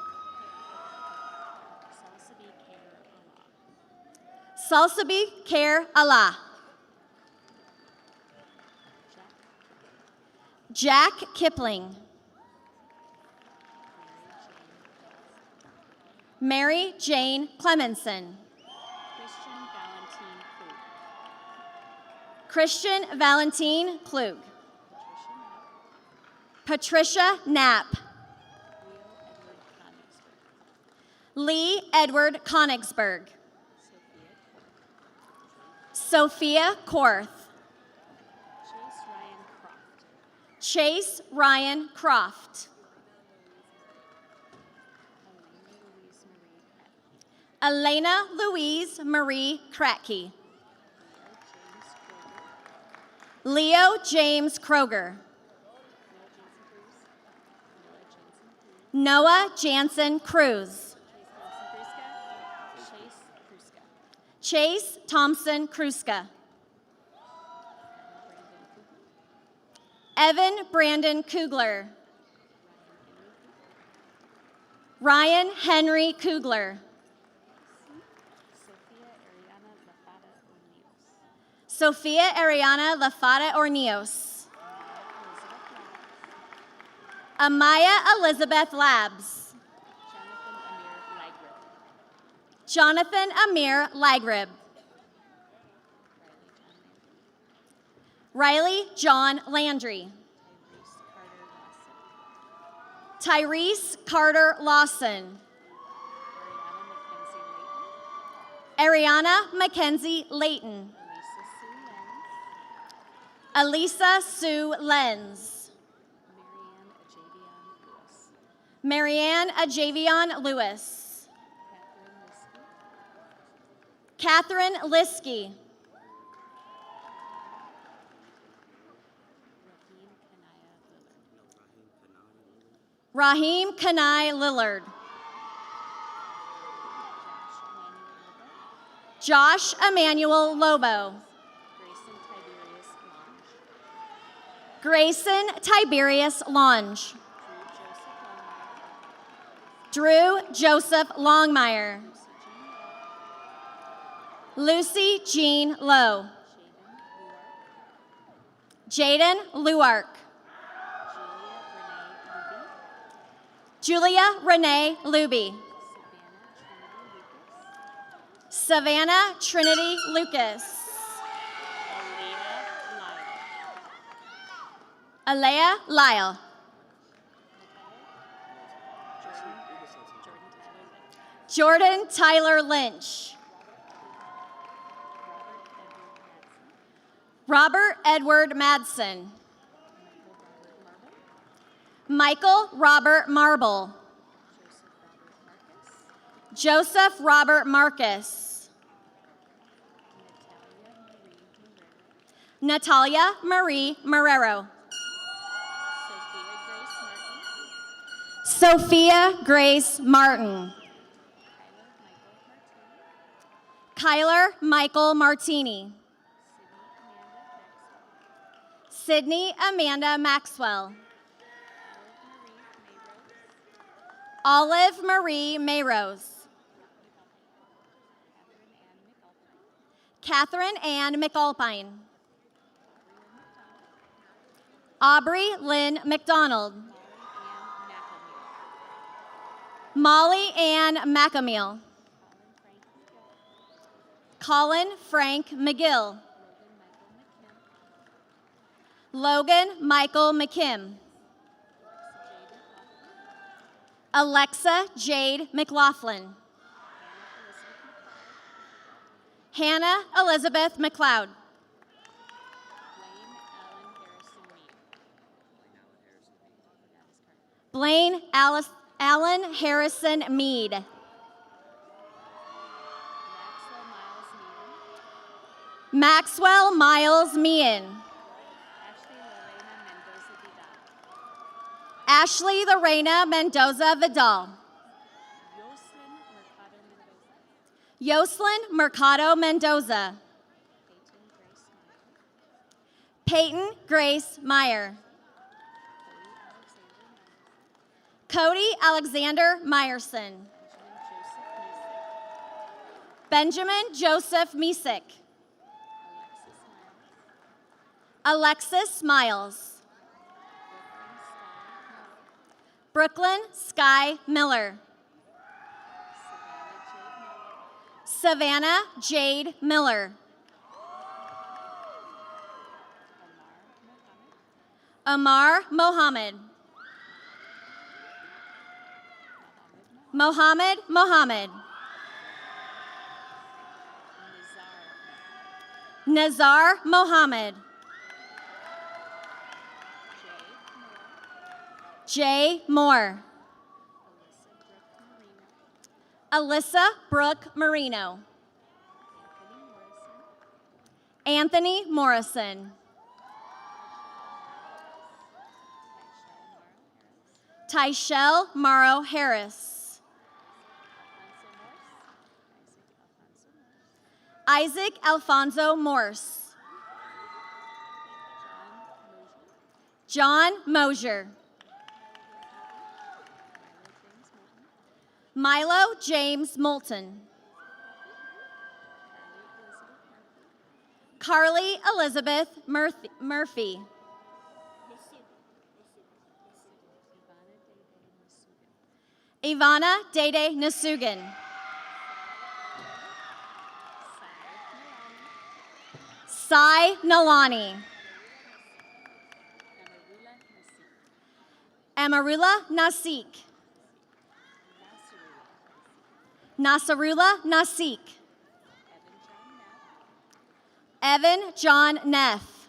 Salsabi Care Allah. Jack Kipling. Mary Jane Clemenson. Christian Valentine Klug. Patricia Knapp. Lee Edward Konigsberg. Sophia Korth. Chase Ryan Croft. Elena Louise Marie Kratke. Leo James Kroger. Noah Jansen Cruz. Chase Thompson Kruska. Evan Brandon Kugler. Ryan Henry Kugler. Sophia Ariana Lafata Orneos. Amaya Elizabeth Labs. Jonathan Amir Lagrib. Riley John Landry. Tyrese Carter Lawson. Ariana Mackenzie Layton. Elisa Sue Lenz. Marianne Ajavion Lewis. Catherine Liskey. Raheem Kanai Lillard. Josh Emmanuel Lobo. Grayson Tiberius Lange. Drew Joseph Longmire. Lucy Jean Lowe. Jaden Luark. Julia Renee Luby. Savannah Trinity Lucas. Alea Lyle. Jordan Tyler Lynch. Robert Edward Madsen. Michael Robert Marble. Joseph Robert Marcus. Natalia Marie Marrero. Sophia Grace Martin. Kyler Michael Martini. Sydney Amanda Maxwell. Olive Marie Mayrose. Catherine Ann McAlpine. Aubrey Lynn McDonald. Molly Ann McAmeal. Colin Frank McGill. Logan Michael McKim. Alexa Jade McLaughlin. Hannah Elizabeth McLeod. Blaine Allen Harrison Mead. Maxwell Miles Meehan. Ashley Lorena Mendoza Vidal. Yoslin Mercado Mendoza. Peyton Grace Meyer. Cody Alexander Meyerson. Benjamin Joseph Misik. Alexis Miles. Brooklyn Sky Miller. Savannah Jade Miller. Amar Mohammed. Mohammed Mohammed. Nazar Mohammed. Jay Moore. Alyssa Brooke Marino. Anthony Morrison. Tyshell Morrow Harris. Isaac Alfonso Morse. John Mosier. Milo James Moulton. Carly Elizabeth Murphy. Ivana Dede Nasugan. Sai Nalani. Amarula Nasik. Nasarula Nasik. Evan John Neff.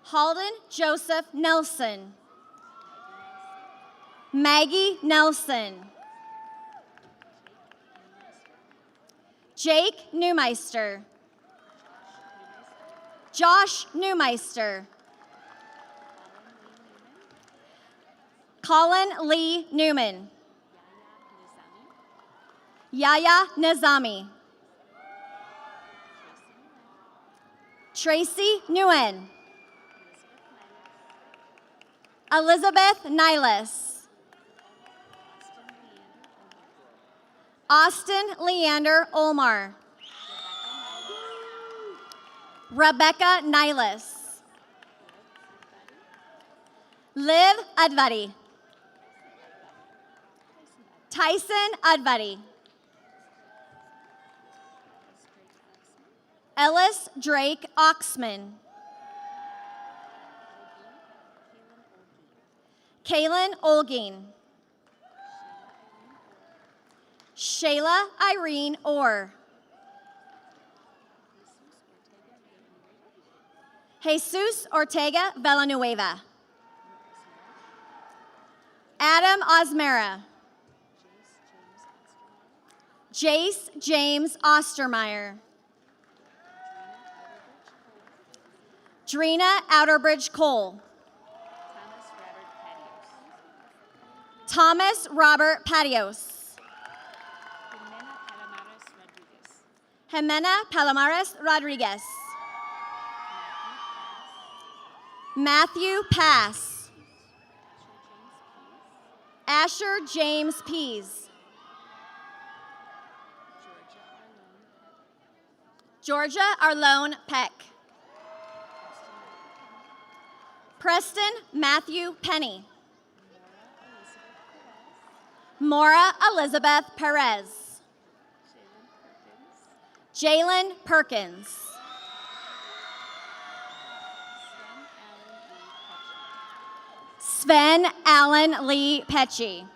Halden Joseph Nelson. Maggie Nelson. Jake Neumeister. Josh Neumeister. Colin Lee Newman. Yaya Nizami. Tracy Nguyen. Elizabeth Niles. Austin Leander Olmar. Rebecca Niles. Liv Advari. Tyson Advari. Ellis Drake Oxman. Kaylin Olgeen. Shayla Irene Orr. Jesus Ortega Villanueva. Adam Osmera. Jace James Ostermeyer. Drina Outerbridge Cole. Thomas Robert Patios. Jimena Palomares Rodriguez. Matthew Pass. Asher James Pease. Georgia Arlone Peck. Preston Matthew Penny. Maura Elizabeth Perez. Jalen Perkins. Sven Allen Lee Pecci.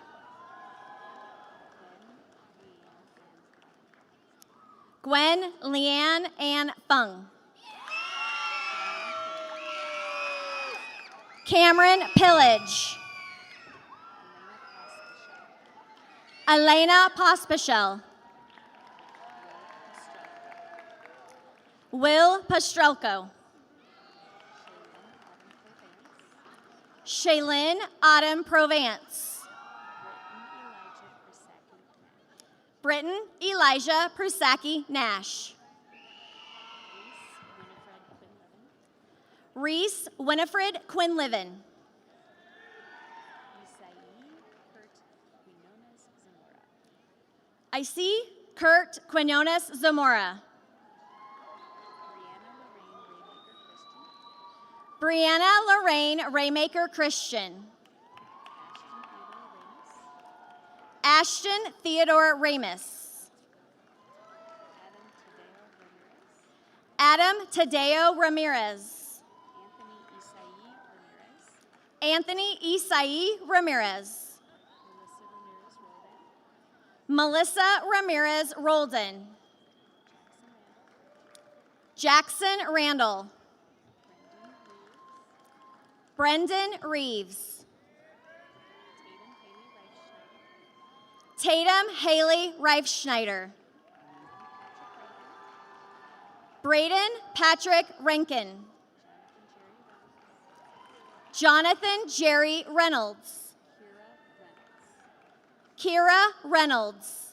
Gwen Leanne Ann Fung. Cameron Pillage. Elena Pospishel. Will Pastrelko. Shaylin Autumn Provence. Britton Elijah Prusaki Nash. Reese Winifred Quinlivan. I see Kurt Quinones Zamora. Brianna Lorraine Raymaker Christian. Ashton Theodore Ramus. Adam Tadeo Ramirez. Anthony Isai Ramirez. Melissa Ramirez Roldan. Jackson Randall. Brendan Reeves. Tatum Haley Reifschneider. Braden Patrick Rankin. Jonathan Jerry Reynolds. Kira Reynolds.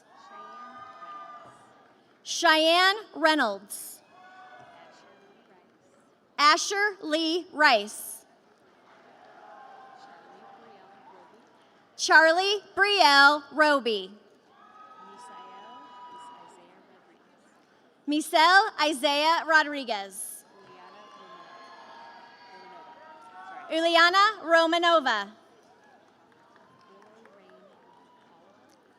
Cheyenne Reynolds. Asher Lee Rice. Charlie Brielle Roby. Michelle Isaiah Rodriguez. Uliana Romanova.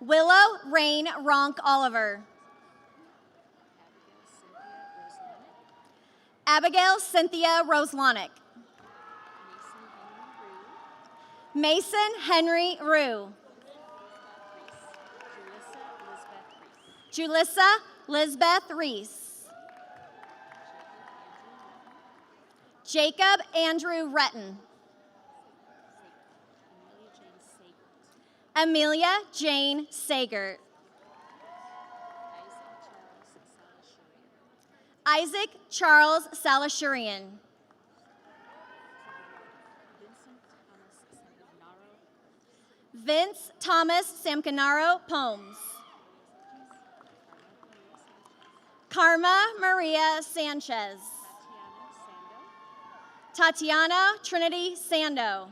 Willow Rain Ronk Oliver. Abigail Cynthia Roselonic. Mason Henry Rue. Julissa Lisbeth Reese. Jacob Andrew Retton. Amelia Jane Sagert. Isaac Charles Salashurian. Vince Thomas Samcanaro Pomes. Karma Maria Sanchez. Tatiana Trinity Sando.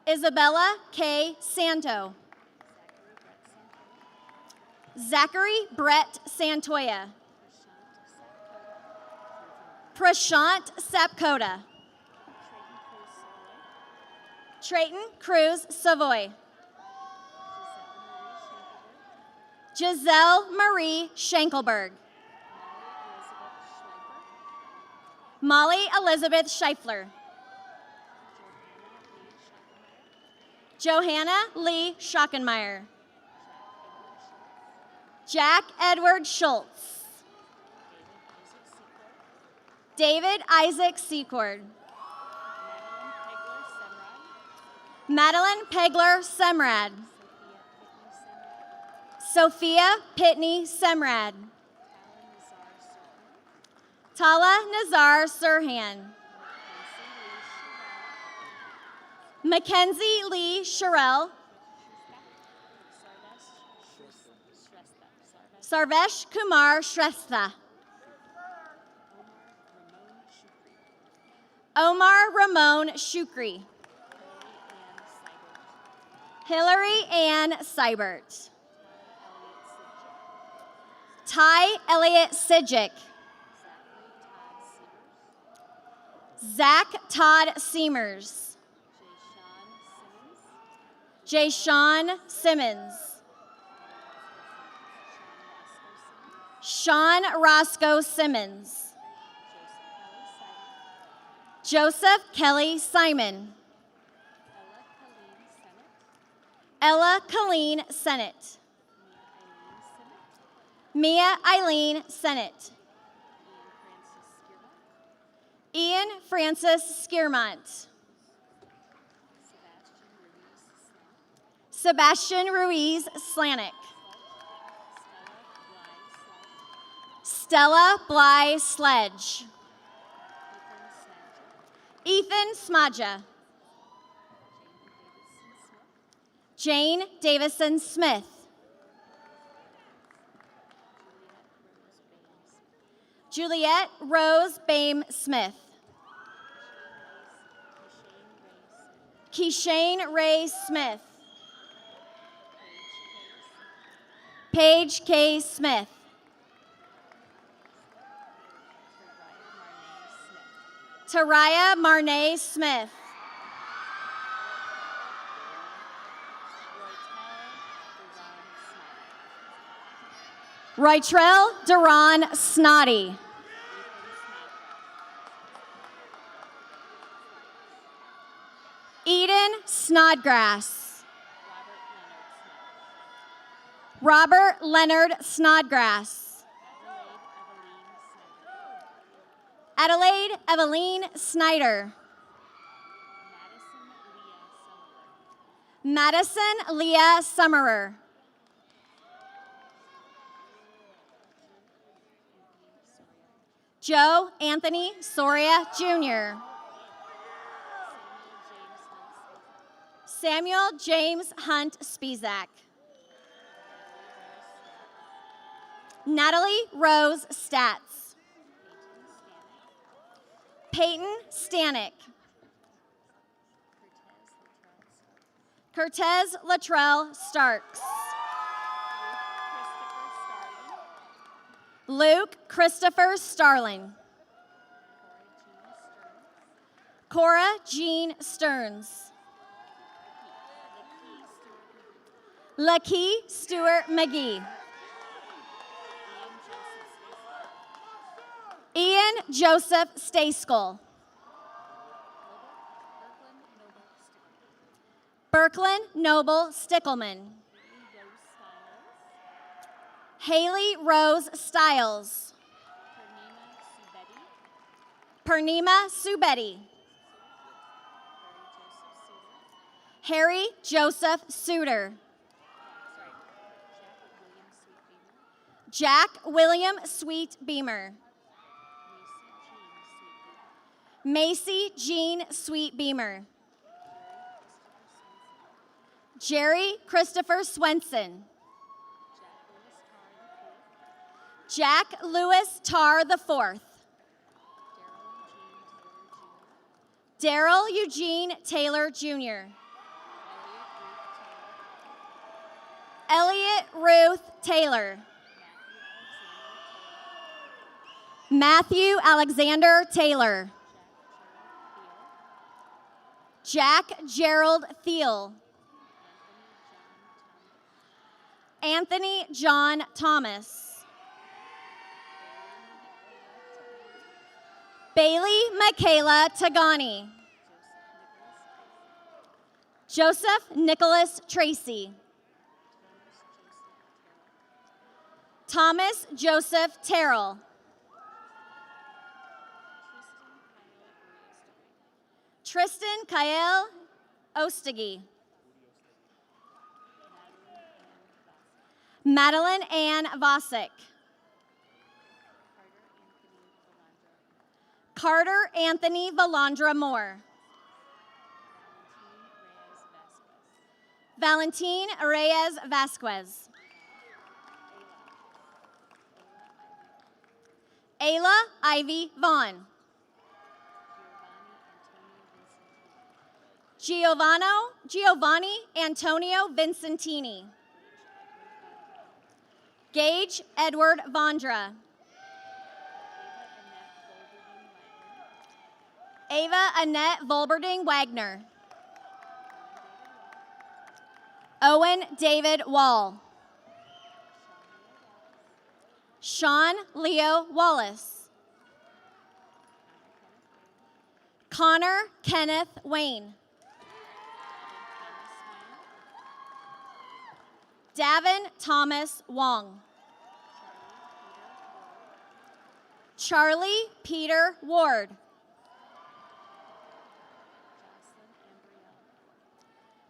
Isabella K. Santo. Zachary Brett Santoya. Prashant Sapkota. Trayton Cruz Savoy. Giselle Marie Schenkelberg. Molly Elizabeth Scheifler. Johanna Lee Schockenmeyer. Jack Edward Schultz. David Isaac Secord. Madeline Pegler Semrad. Sophia Pitney Semrad. Tala Nazar Sirhan. Mackenzie Lee Sherrill. Sarvesh Kumar Shrestha. Omar Ramon Shukri. Hillary Ann Seibert. Ty Elliott Sidgick. Zach Todd Seamers. Jay Sean Simmons. Sean Roscoe Simmons. Joseph Kelly Simon. Ella Colleen Sennett. Mia Eileen Sennett. Ian Francis Skiermont. Sebastian Ruiz Slanik. Stella Bly Sledge. Ethan Smadja. Jane Davison Smith. Juliette Rose Bame Smith. Keshane Ray Smith. Paige K. Smith. Taraya Marnay Smith. Roytrell Duran Snoddy. Eden Snodgrass. Robert Leonard Snodgrass. Adelaide Eveline Snyder. Madison Leah Summerer. Joe Anthony Soria Jr. Samuel James Hunt Spizak. Natalie Rose Statz. Peyton Stanek. Cortez Latrell Starks. Luke Christopher Starling. Cora Jean Stearns. Lakey Stewart McGee. Ian Joseph Stayskull. Birkeland Noble Stickelman. Haley Rose Stiles. Purnima Subedi. Harry Joseph Suter. Jack William Sweet Beamer. Macy Jean Sweet Beamer. Jerry Christopher Swenson. Jack Lewis Tarr IV. Daryl Eugene Taylor Jr. Elliot Ruth Taylor. Matthew Alexander Taylor. Jack Gerald Thiel. Anthony John Thomas. Bailey Michaela Tagani. Joseph Nicholas Tracy. Thomas Joseph Terrell. Tristan Kyle Ostagi. Madeline Ann Vosick. Carter Anthony Valandra Moore. Valentin Reyes Vasquez. Ayla Ivy Vaughn. Giovanni Antonio Vincentini. Gage Edward Vondra. Ava Annette Volberding Wagner. Owen David Wall. Sean Leo Wallace. Connor Kenneth Wayne. Davin Thomas Wong. Charlie Peter Ward.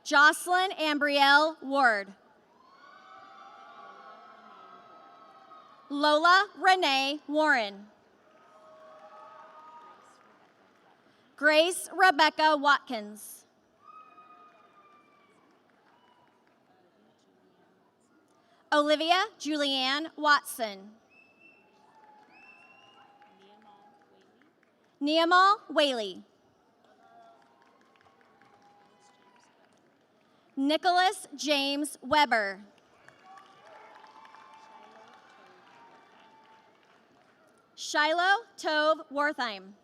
Jocelyn Ambrielle Ward. Lola Renee Warren. Grace Rebecca Watkins. Olivia Julianne Watson. Neamal Whaley. Nicholas James Weber. Shiloh Tove Wertheim.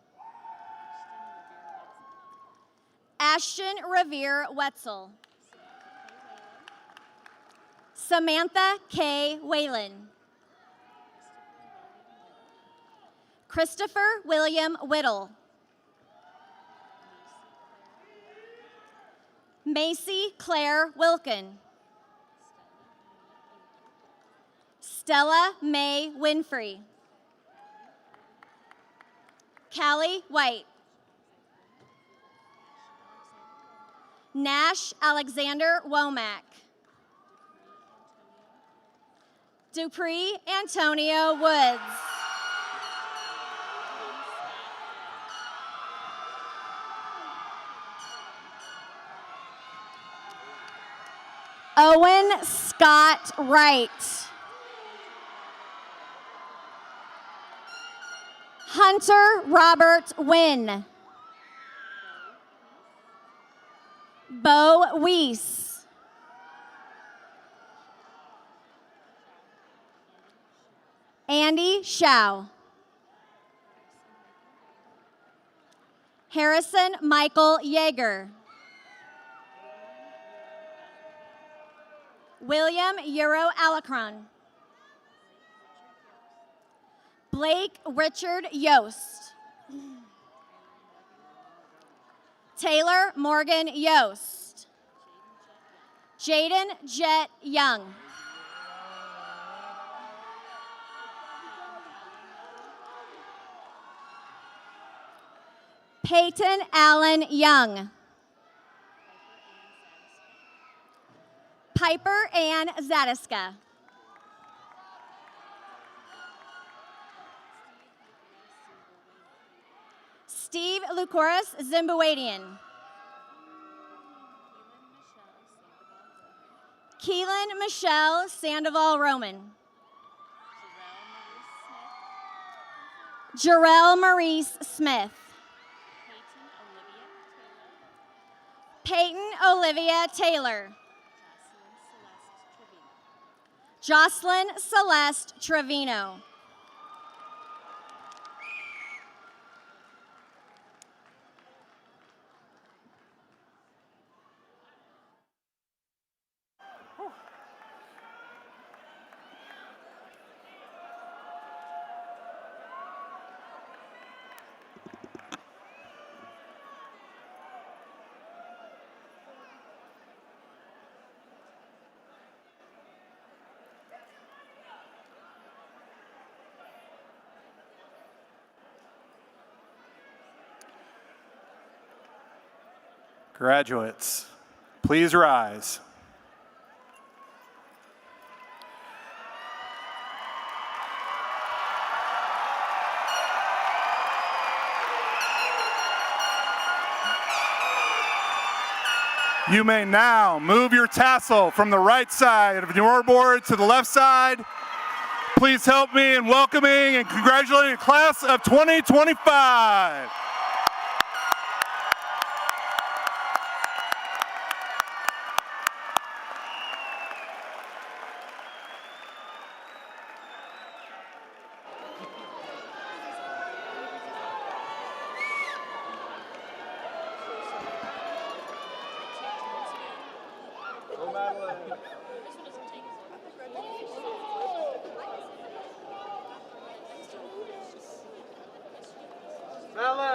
Ashton Revere Wetzel. Samantha K. Whalen. Christopher William Whittle. Macy Claire Wilkin. Stella Mae Winfrey. Callie White. Nash Alexander Womack. Dupree Antonio Woods. Owen Scott Wright. Hunter Robert Wynn. Bo Weiss. Andy Shao. Harrison Michael Yeager. William Euro Alacron. Blake Richard Yost. Taylor Morgan Yost. Jaden Jet Young. Peyton Allen Young. Piper Ann Zadiska. Steve Lukoris Zimbabwean. Keelan Michelle Sandoval Roman. Jarrell Maurice Smith. Peyton Olivia Taylor. Jocelyn Celeste Trevino. Graduates, please rise. You may now move your tassel from the right side of your board to the left side. Please help me in welcoming and congratulating the class of 2025. Madeline!